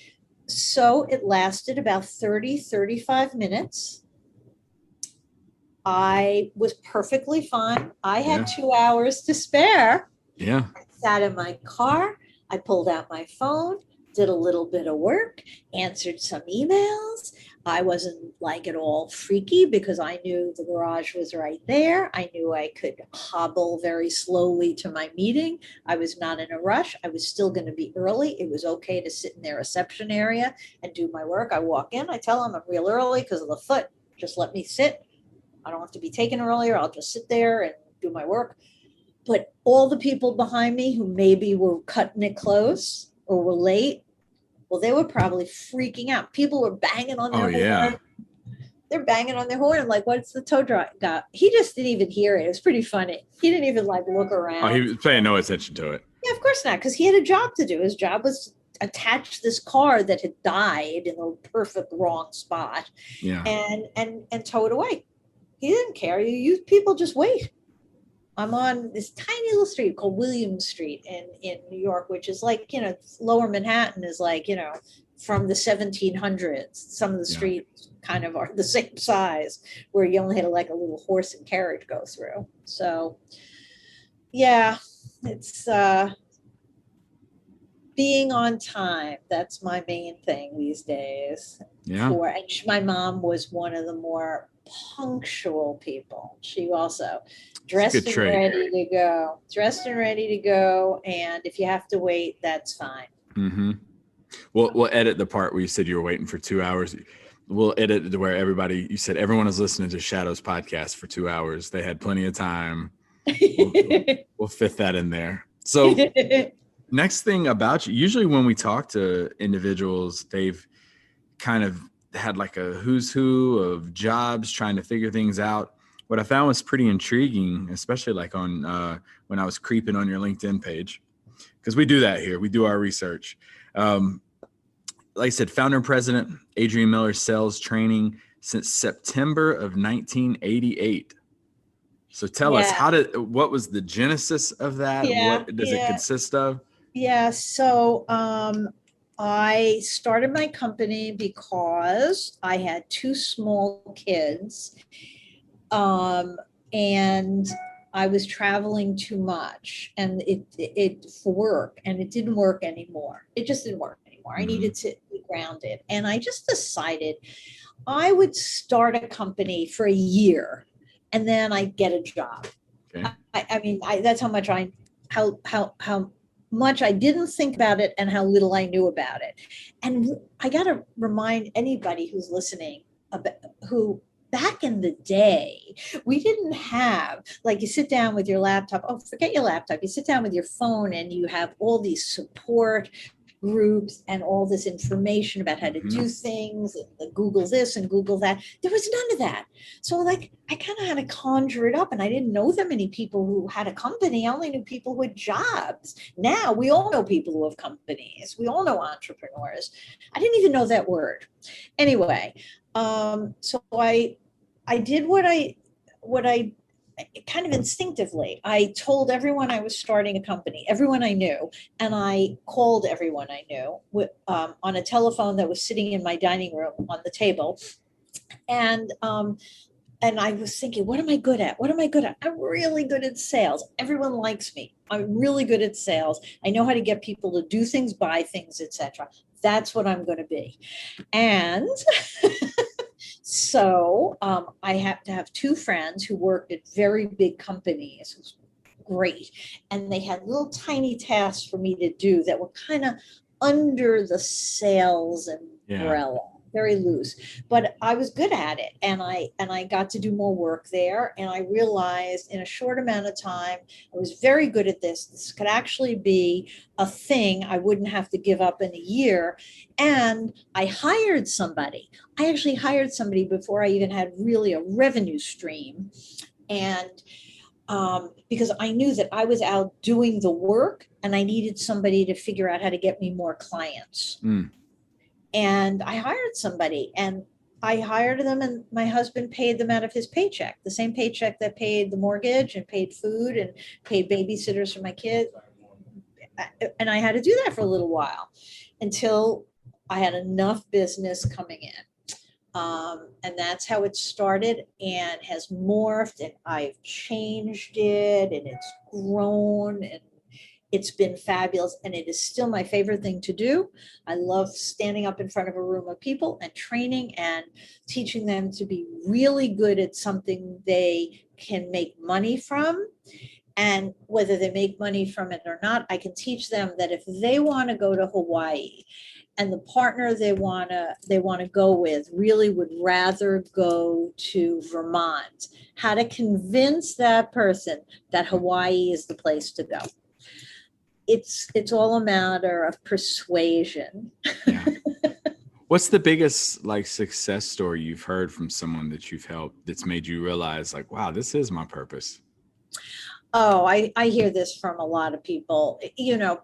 So it lasted about 35 minutes. I was perfectly fine. I had 2 hours to spare. Yeah. I sat in my car. I pulled out my phone, did a little bit of work, answered some emails. I wasn't like at all freaky because I knew the garage was right there. I knew I could hobble very slowly to my meeting. I was not in a rush. I was still going to be early. It was okay to sit in their reception area and do my work. I walk in, I tell them I'm real early because of the foot. Just let me sit. I don't have to be taken earlier. I'll just sit there and do my work. But all the people behind me who maybe were cutting it close or were late, well, they were probably freaking out. People were banging on their horn. They're banging on their horn. I'm like, what's the tow truck got? He just didn't even hear it. It was pretty funny. He didn't even like look around. Oh, he was paying no attention to it. Yeah, of course not, because he had a job to do. His job was to attach this car that had died in the perfect wrong spot and tow it away. He didn't care. You people just wait. I'm on this tiny little street called William Street in New York, which is like, Lower Manhattan is like, from the 1700s. Some of the streets kind of are the same size where you only had like a little horse and carriage go through. So yeah, it's being on time. That's my main thing these days. Yeah. And my mom was one of the more punctual people. She also dressed and ready to go. And if you have to wait, that's fine. Mm-hmm. We'll edit the part where you said you were waiting for 2 hours. We'll edit it to where you said everyone is listening to Shadows podcast for 2 hours. They had plenty of time. We'll fit that in there. So next thing about you, usually when we talk to individuals, they've kind of had like a who's who of jobs trying to figure things out. What I found was pretty intriguing, especially like on when I was creeping on your LinkedIn page, because we do that here. We do our research. Like I said, founder and president, Adrian Miller, sales training since September of 1988. So tell us, what was the genesis of that? What does it consist of? Yeah. So I started my company because I had 2 small kids, and I was traveling too much, and it for work, and it didn't work anymore. It just didn't work anymore. I needed to be grounded, and I just decided I would start a company for a year, and then I'd get a job. Okay. I mean, that's how much how much I didn't think about it and how little I knew about it. And I got to remind anybody who's listening about who back in the day, we didn't have, like, you sit down with your laptop. Oh, forget your laptop. You sit down with your phone and you have all these support groups and all this information about how to do things, and the Google this and Google that. There was none of that. So like, I kind of had to conjure it up, and I didn't know that many people who had a company. I only knew people with jobs. Now we all know people who have companies. We all know entrepreneurs. I didn't even know that word. Anyway, so I did what I kind of instinctively. I told everyone I was starting a company, everyone I knew, and I called everyone I knew on a telephone that was sitting in my dining room on the table. And I was thinking, what am I good at? What am I good at? I'm really good at sales. Everyone likes me. I'm really good at sales. I know how to get people to do things, buy things, etc. That's what I'm going to be. And so I have to have 2 friends who worked at very big companies. It was great. And they had little tiny tasks for me to do that were kind of under the sales umbrella. very loose, but I was good at it. And I got to do more work there. And I realized in a short amount of time, I was very good at this. This could actually be a thing I wouldn't have to give up in a year. And I hired somebody. I actually hired somebody before I even had really a revenue stream. And because I knew that I was out doing the work and I needed somebody to figure out how to get me more clients. And I hired somebody, and I hired them, and my husband paid them out of his paycheck, the same paycheck that paid the mortgage and paid food and paid babysitters for my kids. And I had to do that for a little while until I had enough business coming in. And that's how it started and has morphed, and I've changed it, and it's grown, and it's been fabulous. And it is still my favorite thing to do. I love standing up in front of a room of people and training and teaching them to be really good at something they can make money from. And whether they make money from it or not, I can teach them that if they want to go to Hawaii and the partner they want to go with really would rather go to Vermont, how to convince that person that Hawaii is the place to go. It's all a matter of persuasion. Yeah. What's the biggest like success story you've heard from someone that you've helped that's made you realize like, wow, this is my purpose? Oh, I hear this from a lot of people,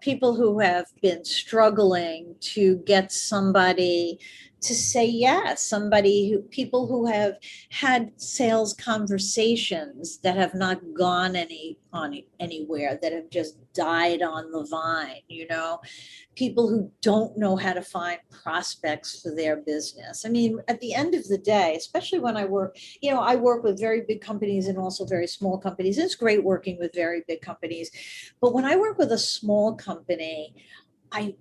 people who have been struggling to get somebody to say yes, people who have had sales conversations that have not gone anywhere, that have just died on the vine, people who don't know how to find prospects for their business. I mean, at the end of the day, especially when I work with very big companies and also very small companies. It's great working with very big companies. But when I work with a small company, I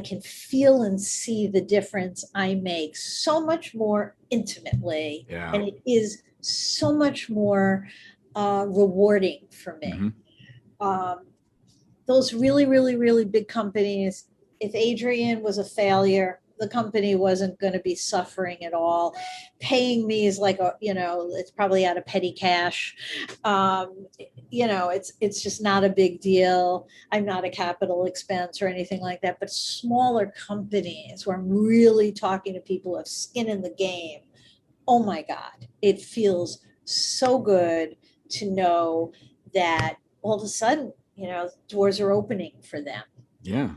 can feel and see the difference I make so much more intimately. Yeah. And it is so much more rewarding for me. Those really, really, really big companies, if Adrian was a failure, the company wasn't going to be suffering at all. Paying me is like, it's probably out of petty cash. It's just not a big deal. I'm not a capital expense or anything like that. But smaller companies where I'm really talking to people who have skin in the game, oh my God, it feels so good to know that all of a sudden, doors are opening for them. Yeah.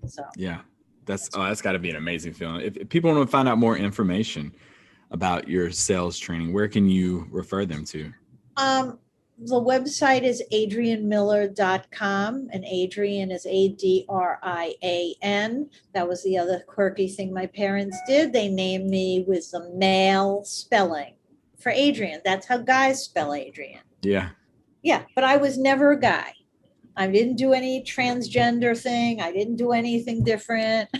So yeah, that's got to be an amazing feeling. If people want to find out more information about your sales training, where can you refer them to? The website is adrianmiller.com, and Adrian is Adrian. That was the other quirky thing my parents did. They named me with the male spelling for Adrian. That's how guys spell Adrian. Yeah. Yeah, but I was never a guy. I didn't do any transgender thing. I didn't do anything different.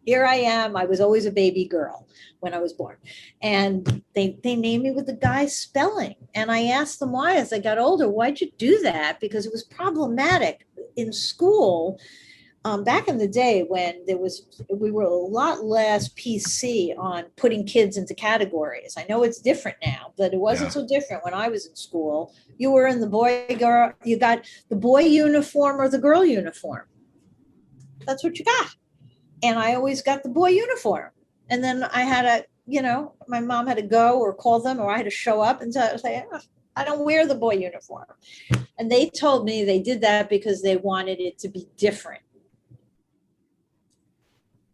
Here I am. I was always a baby girl when I was born. And they named me with the guy spelling. And I asked them why as I got older, why'd you do that? Because it was problematic in school. Back in the day when we were a lot less PC on putting kids into categories. I know it's different now, but it wasn't so different when I was in school. You were in you got the boy uniform or the girl uniform. That's what you got. And I always got the boy uniform. And then I had my mom had to go or call them, or I had to show up and say, I don't wear the boy uniform. And they told me they did that because they wanted it to be different.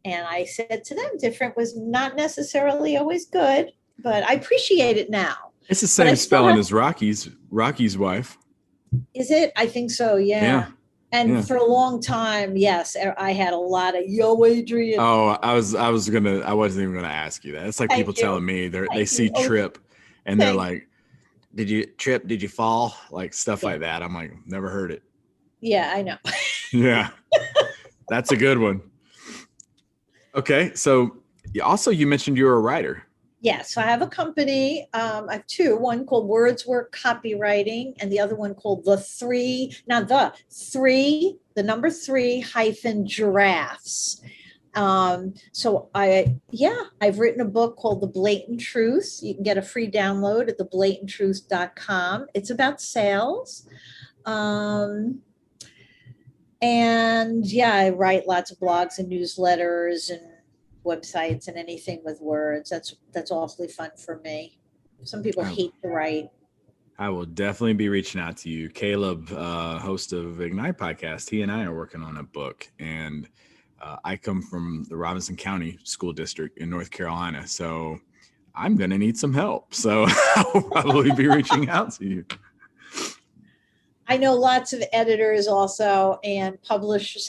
And I said to them, different was not necessarily always good, but I appreciate it now. It's the same spelling as Rocky's wife. Is it? I think so, yeah. And for a long time, yes, I had a lot of yo, Adrian. Oh, I wasn't even gonna ask you that. It's like people telling me they see Trip and they're like, did you fall? Like stuff like that. I'm like, never heard it. Yeah, I know. Yeah. That's a good one. Okay, so you mentioned you're a writer. Yes, I have a company. I have two, one called Words Work Copywriting, and the other one called the number 3 - giraffes. So I've written a book called The Blatant Truth. You can get a free download at theblatanttruth.com. It's about sales. And yeah, I write lots of blogs and newsletters and websites and anything with words. That's awfully fun for me. Some people hate to write. I will definitely be reaching out to you. Caleb, host of Ignite podcast, he and I are working on a book, and I come from the Robinson County School District in North Carolina, so I'm going to need some help. So I'll probably be reaching out to you. I know lots of editors also and publishers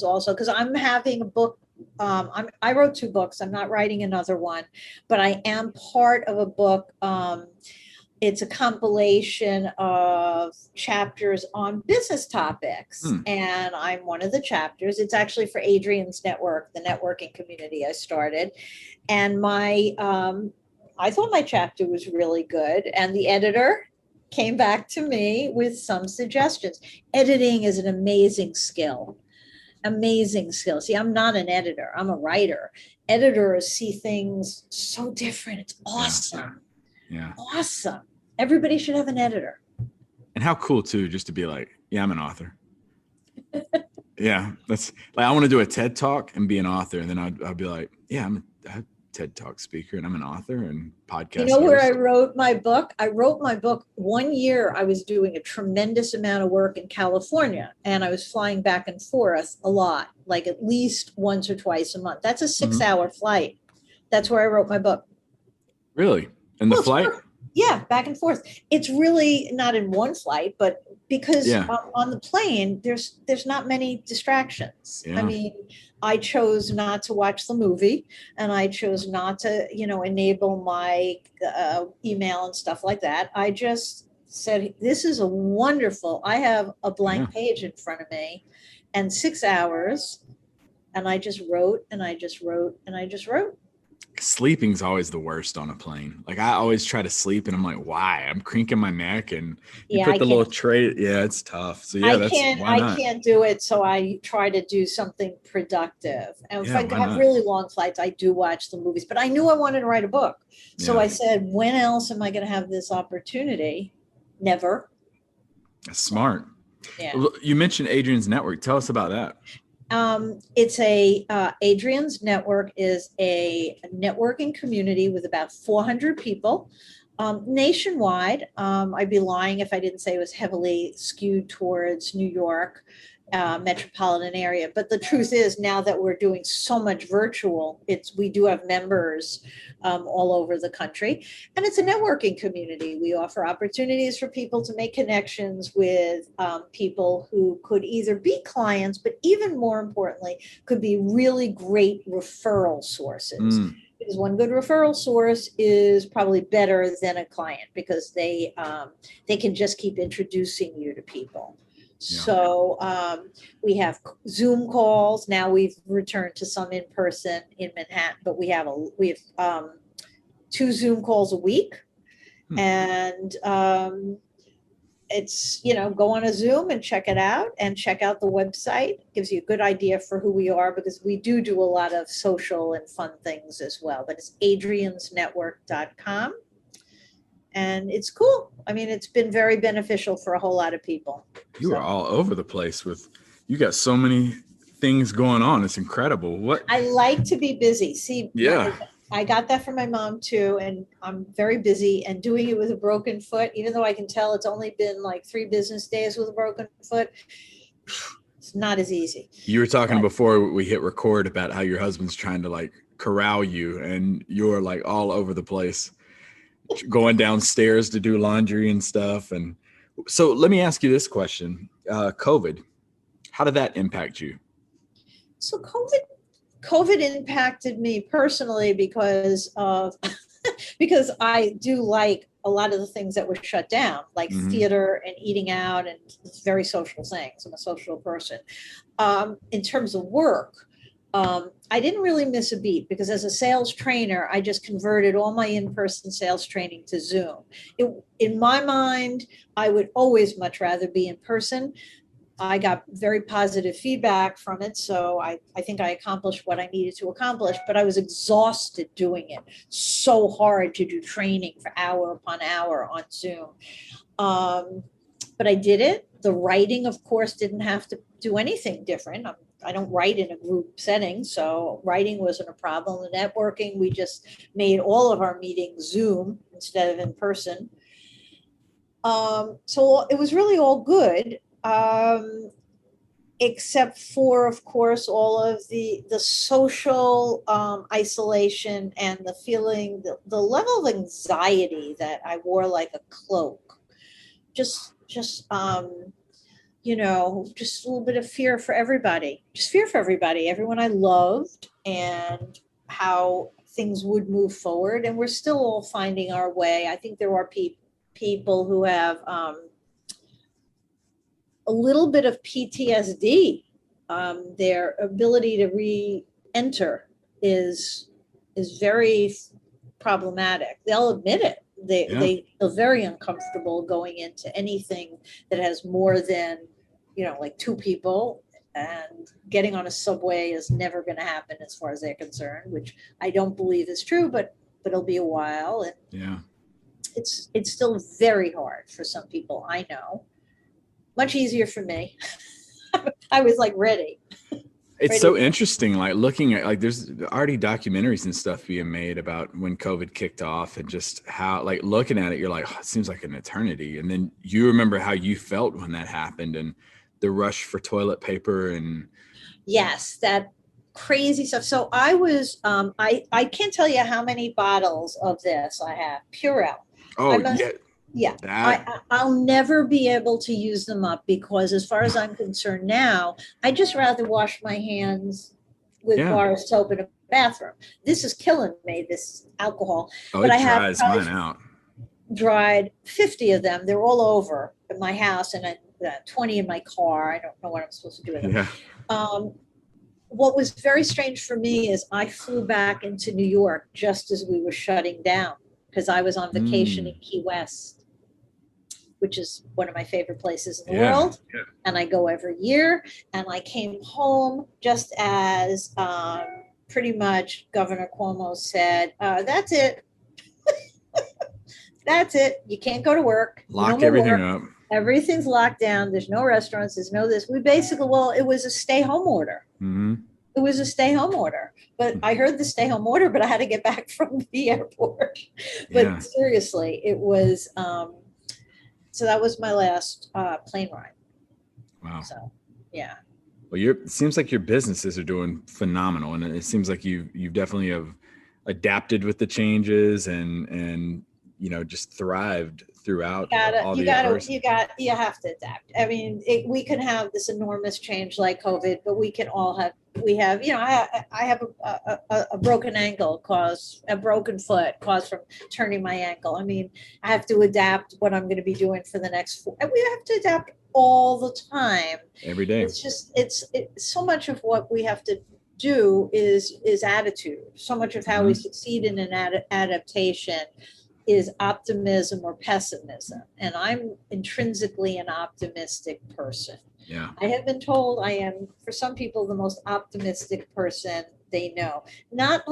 also, because I'm having a book. I wrote 2 books. I'm not writing another one, but I am part of a book. It's a compilation of chapters on business topics, and I'm one of the chapters. It's actually for Adrian's network, the networking community I started. And I thought my chapter was really good, and the editor came back to me with some suggestions. Editing is an amazing skill. See, I'm not an editor. I'm a writer. Editors see things so different. It's awesome. Yeah. Awesome. Everybody should have an editor. And how cool too, just to be like, yeah, I'm an author. Yeah. That's like, I want to do a TED talk and be an author. And then I'd be like, yeah, I'm a TED talk speaker and I'm an author and podcast. You know where I wrote my book? I wrote my book 1 year. I was doing a tremendous amount of work in California, and I was flying back and forth a lot, like at least once or twice a month. That's a 6-hour flight. That's where I wrote my book. Really? And the flight? Yeah, back and forth. It's really not in one flight, but because on the plane, there's not many distractions. Yeah. I mean, I chose not to watch the movie, and I chose not to, enable my email and stuff like that. I just said, this is I have a blank page in front of me and 6 hours, and I just wrote and I just wrote and I just wrote. Sleeping's always the worst on a plane. Like I always try to sleep and I'm like, why? I'm crinking my neck and you put the little tray. Yeah, it's tough. So yeah, I can't do it. So I try to do something productive. And if I have really long flights, I do watch the movies, but I knew I wanted to write a book. So I said, when else am I going to have this opportunity? Never. That's smart. Yeah. You mentioned Adrian's network. Tell us about that. It's Adrian's network is a networking community with about 400 people nationwide. I'd be lying if I didn't say it was heavily skewed towards New York metropolitan area. But the truth is, now that we're doing so much virtual, we do have members all over the country, and it's a networking community. We offer opportunities for people to make connections with people who could either be clients, but even more importantly, could be really great referral sources. Because one good referral source is probably better than a client, because they can just keep introducing you to people. Yeah. So we have Zoom calls. Now we've returned to some in person in Manhattan, but we have 2 Zoom calls a week, and it's go on a Zoom and check it out, and check out the website. It gives you a good idea for who we are, because we do a lot of social and fun things as well. But it's adriansnetwork.com. And it's cool. I mean, it's been very beneficial for a whole lot of people. You are all over the place you got so many things going on. It's incredible. What I like to be busy. See, I got that from my mom too. And I'm very busy, and doing it with a broken foot, even though I can tell it's only been like 3 business days with a broken foot, it's not as easy. You were talking before we hit record about how your husband's trying to like corral you, and you're like all over the place, going downstairs to do laundry and stuff. And so let me ask you this question. COVID, how did that impact you? So COVID impacted me personally because I do like a lot of the things that were shut down, like theater and eating out and very social things. I'm a social person. In terms of work, I didn't really miss a beat, because as a sales trainer, I just converted all my in-person sales training to Zoom. In my mind, I would always much rather be in person. I got very positive feedback from it. So I think I accomplished what I needed to accomplish, but I was exhausted doing it. So hard to do training for hour upon hour on Zoom. But I did it. The writing, of course, didn't have to do anything different. I don't write in a group setting, so writing wasn't a problem. The networking, we just made all of our meetings Zoom instead of in person. So it was really all good, except for, of course, all of the social isolation and the feeling, the level of anxiety that I wore like a cloak. Just just a little bit of fear for everybody, everyone I loved, and how things would move forward. And we're still all finding our way. I think there are people who have a little bit of PTSD. Their ability to re-enter is very problematic. They'll admit it. They feel very uncomfortable going into anything that has more than, like two people, and getting on a subway is never going to happen as far as they're concerned, which I don't believe is true, but it'll be a while. And yeah, it's still very hard for some people. I know. Much easier for me. I was like ready. It's so interesting, like looking at, like, there's already documentaries and stuff being made about when COVID kicked off, and just how, like, looking at it, you're like, oh, it seems like an eternity. And then you remember how you felt when that happened, and the rush for toilet paper. And yes, that crazy stuff. So I was, I can't tell you how many bottles of this I have. Purell. Oh, yeah. That. I'll never be able to use them up, because as far as I'm concerned now, I just rather wash my hands with bar of soap in a bathroom. This is killing me, this alcohol. Oh, but it I have dries mine out. Dried 50 of them. They're all over in my house, and 20 in my car. I don't know what I'm supposed to do with them. Yeah. What was very strange for me is I flew back into New York just as we were shutting down, because I was on vacation in Key West, which is one of my favorite places in the world. Yeah. And I go every year. And I came home just as pretty much Governor Cuomo said, that's it. That's it. You can't go to work. Lock everything up. Everything's locked down. There's no restaurants. There's no this. We basically, it was a stay-home order. Mm-hmm. It was a stay-home order. But I heard the stay-home order, but I had to get back from the airport. But seriously, it was... So that was my last plane ride. Wow. So, yeah. Well, it seems like your businesses are doing phenomenal, and it seems like you've definitely have adapted with the changes, and just thrived throughout. You have to adapt. I mean, we can have this enormous change like COVID, but we have, I have a broken ankle a broken foot caused from turning my ankle. I mean, I have to adapt what I'm going to be doing for the next and we have to adapt all the time. Every day. It's just, it's so much of what we have to do is attitude. So much of how we succeed in an adaptation is optimism or pessimism. And I'm intrinsically an optimistic person. Yeah. I have been told I am, for some people, the most optimistic person they know. Not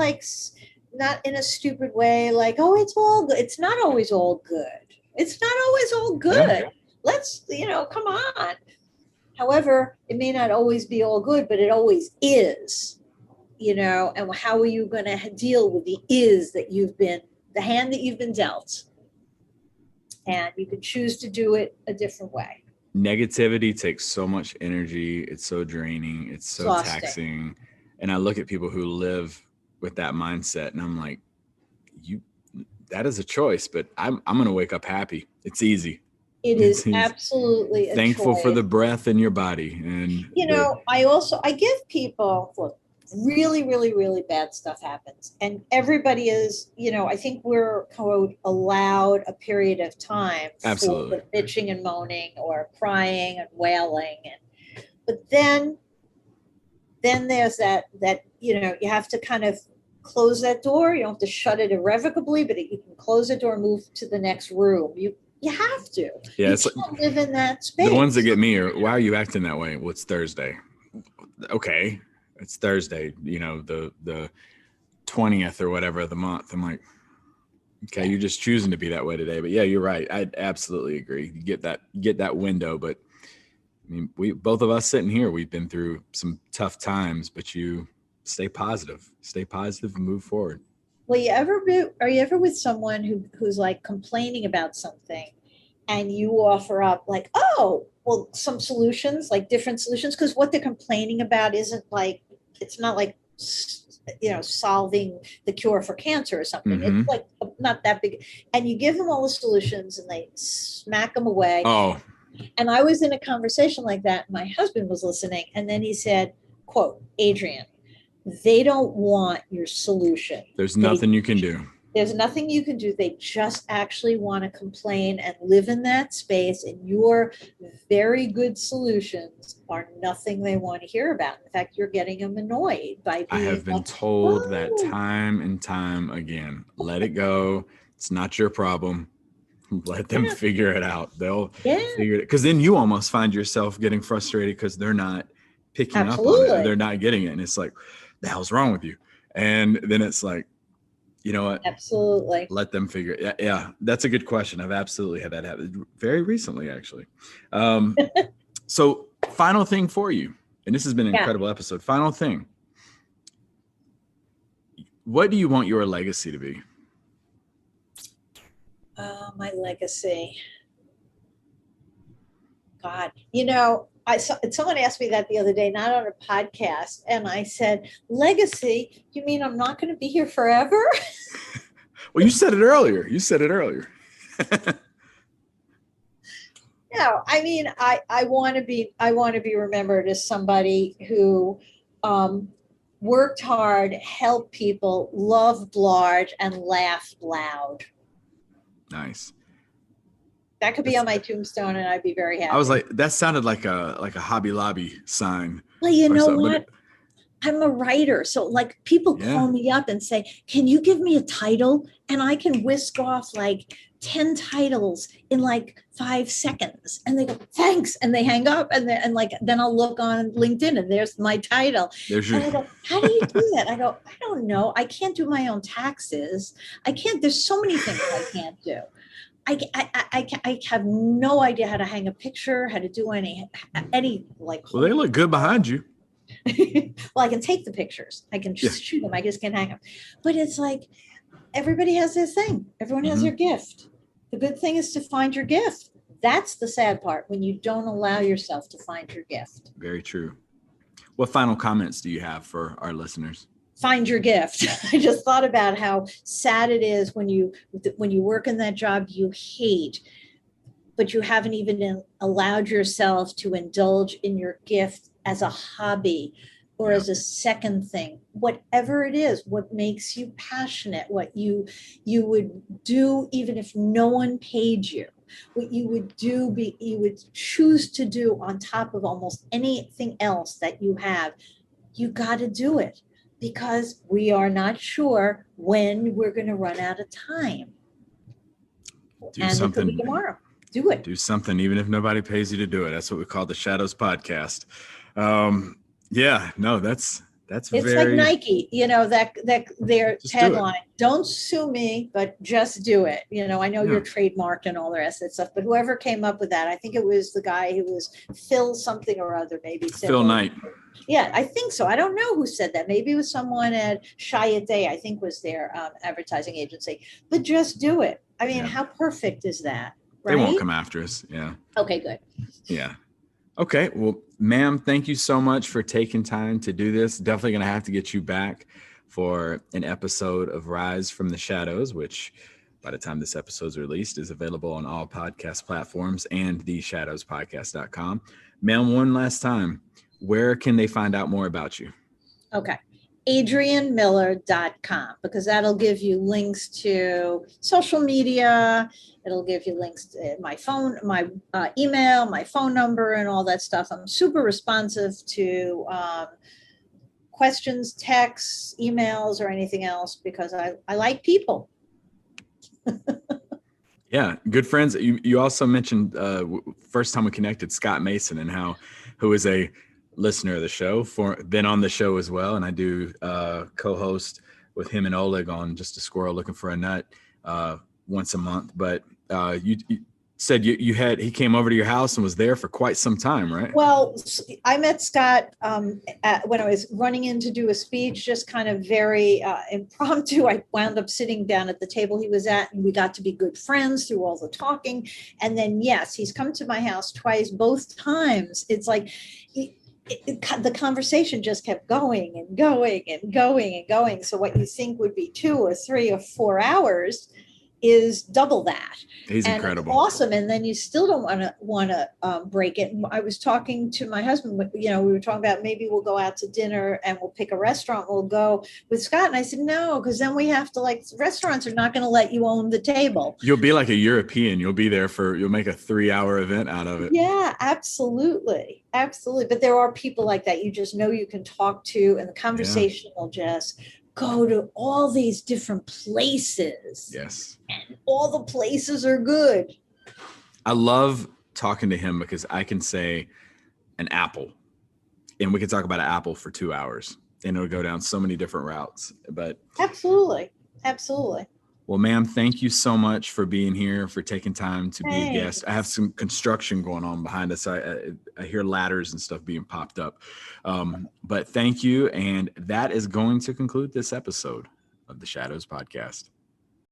in a stupid way, like, oh, it's all good. It's not always all good. It's not always all good. Yeah. Let's, come on. However, it may not always be all good, but it always is, and how are you going to deal with the the hand that you've been dealt? And you can choose to do it a different way. Negativity takes so much energy. It's so draining. It's so exhausting. Taxing. And I look at people who live with that mindset, and I'm like, that is a choice, but I'm going to wake up happy. It's easy. It's absolutely a thankful choice. For the breath in your body. And I give people, look, really, really, really bad stuff happens. And everybody is, I think we're, quote, allowed a period of time Absolutely. For bitching and moaning or crying and wailing. But then there's that, you have to kind of close that door. You don't have to shut it irrevocably, but you can close the door and move to the next room. You have to. Yeah, You it's can't live in that space. the ones that get me are, why are you acting that way? Well, it's Thursday. Okay, it's Thursday. You know, the 20th or whatever of the month. I'm like, okay, you're just choosing to be that way today. But yeah, you're right. I absolutely agree. You get that window, but I mean, we both of us sitting here, we've been through some tough times, but you stay positive and move forward. Well, are you ever with someone who's like complaining about something and you offer up like, oh, well, some solutions, like different solutions, because what they're complaining about isn't like, it's not like, solving the cure for cancer or something. Mhm. It's like not that big. And you give them all the solutions and they smack them away. Oh, And I was in a conversation like that. My husband was listening. And then he said, quote, Adrian, they don't want your solution. there's nothing you can do. There's nothing you can do. They just actually want to complain and live in that space. And your very good solutions are nothing they want to hear about. In fact, you're getting them annoyed by I being have been like, told that "Oh." time and time again. Let it go. It's not your problem. Let them Yeah. figure it out. They'll Yeah, figure it, because then you almost find yourself getting frustrated because they're not picking up on it. absolutely. They're not getting it. And it's like, the hell's wrong with you? And then it's like, you know what? Absolutely. Let them figure it. Yeah, that's a good question. I've absolutely had that happen very recently, actually. So final thing for you, and this has been an incredible episode. Final thing. What do you want your legacy to be? My legacy. God, someone asked me that the other day, not on a podcast, and I said, legacy, you mean I'm not going to be here forever? Well, you said it earlier. No, I mean, I want to be remembered as somebody who worked hard, helped people, loved large, and laughed loud. Nice. That could be on my tombstone, and I'd be very happy. I was like, that sounded like a Hobby Lobby sign. Well, you know something, what? I'm a writer. So like people call me up and say, can you give me a title? And I can whisk off like 10 titles in like 5 seconds. And they go, thanks. And they hang up and then I'll look on LinkedIn and there's my title. And I go, how do you do that? I go, I don't know. I can't do my own taxes. There's so many things I can't do. I have no idea how to hang a picture, how to do any like. Well, they look good behind you. Well, I can take the pictures. I can shoot them. I just can't hang them. But it's like everybody has their thing. Everyone has their gift. The good thing is to find your gift. That's the sad part, when you don't allow yourself to find your gift. Very true. What final comments do you have for our listeners? Find your gift. I just thought about how sad it is when you work in that job you hate, but you haven't even allowed yourself to indulge in your gift as a hobby or as a second thing, whatever it is, what makes you passionate, what you would do even if no one paid you, what you would do, you would choose to do on top of almost anything else that you have. You got to do it, because we are not sure when we're going to run out of time. Do something. It could be tomorrow. Do it. Do something, even if nobody pays you to do it. That's what we call the Shadows Podcast. That's it's very, like Nike, that their tagline, don't sue me, but just do it. I know you're trademarked and all the rest of that stuff, but whoever came up with that, I think it was the guy who was Phil something or other, maybe. Phil Knight. Yeah, I think so. I don't know who said that. Maybe it was someone at Chiat, I think was their advertising agency, but just do it. I mean, how perfect is that? Right? They won't come after us. Yeah. Okay, good. Yeah. Okay. Well, ma'am, thank you so much for taking time to do this. Definitely going to have to get you back for an episode of Rise from the Shadows, which by the time this episode is released is available on all podcast platforms and theshadowspodcast.com. Ma'am, one last time, where can they find out more about you? Okay. adrianmiller.com, because that'll give you links to social media. It'll give you links to my phone, my email, my phone number, and all that stuff. I'm super responsive to questions, texts, emails, or anything else, because I like people. Yeah, good friends. You also mentioned first time we connected, Scott Mason, and who is a listener of the show, been on the show as well, and I do co-host with him and Oleg on Just a Squirrel Looking for a Nut once a month. But you said he came over to your house and was there for quite some time, right? Well, I met Scott when I was running in to do a speech, just kind of very impromptu. I wound up sitting down at the table he was at, and we got to be good friends through all the talking. And then, yes, he's come to my house twice. Both times, it's like the conversation just kept going and going and going and going. So what you think would be 2 or 3 or 4 hours is double that. He's and incredible. It's awesome. And then you still don't want to break it. And I was talking to my husband, we were talking about maybe we'll go out to dinner and we'll pick a restaurant. We'll go with Scott. And I said, no, because then we have to, restaurants are not going to let you own the table. You'll be like a European. You'll be there you'll make a 3-hour event out of it. Yeah, absolutely. Absolutely. But there are people like that you just know you can talk to, and the conversation will just go to all these different places. Yes. And all the places are good. I love talking to him because I can say an apple, and we can talk about an apple for 2 hours, and it'll go down so many different routes. But Absolutely. Well, ma'am, thank you so much for being here, for taking time to be a guest. I have some construction going on behind us. I hear ladders and stuff being popped up. But thank you. And that is going to conclude this episode of the Shadows Podcast.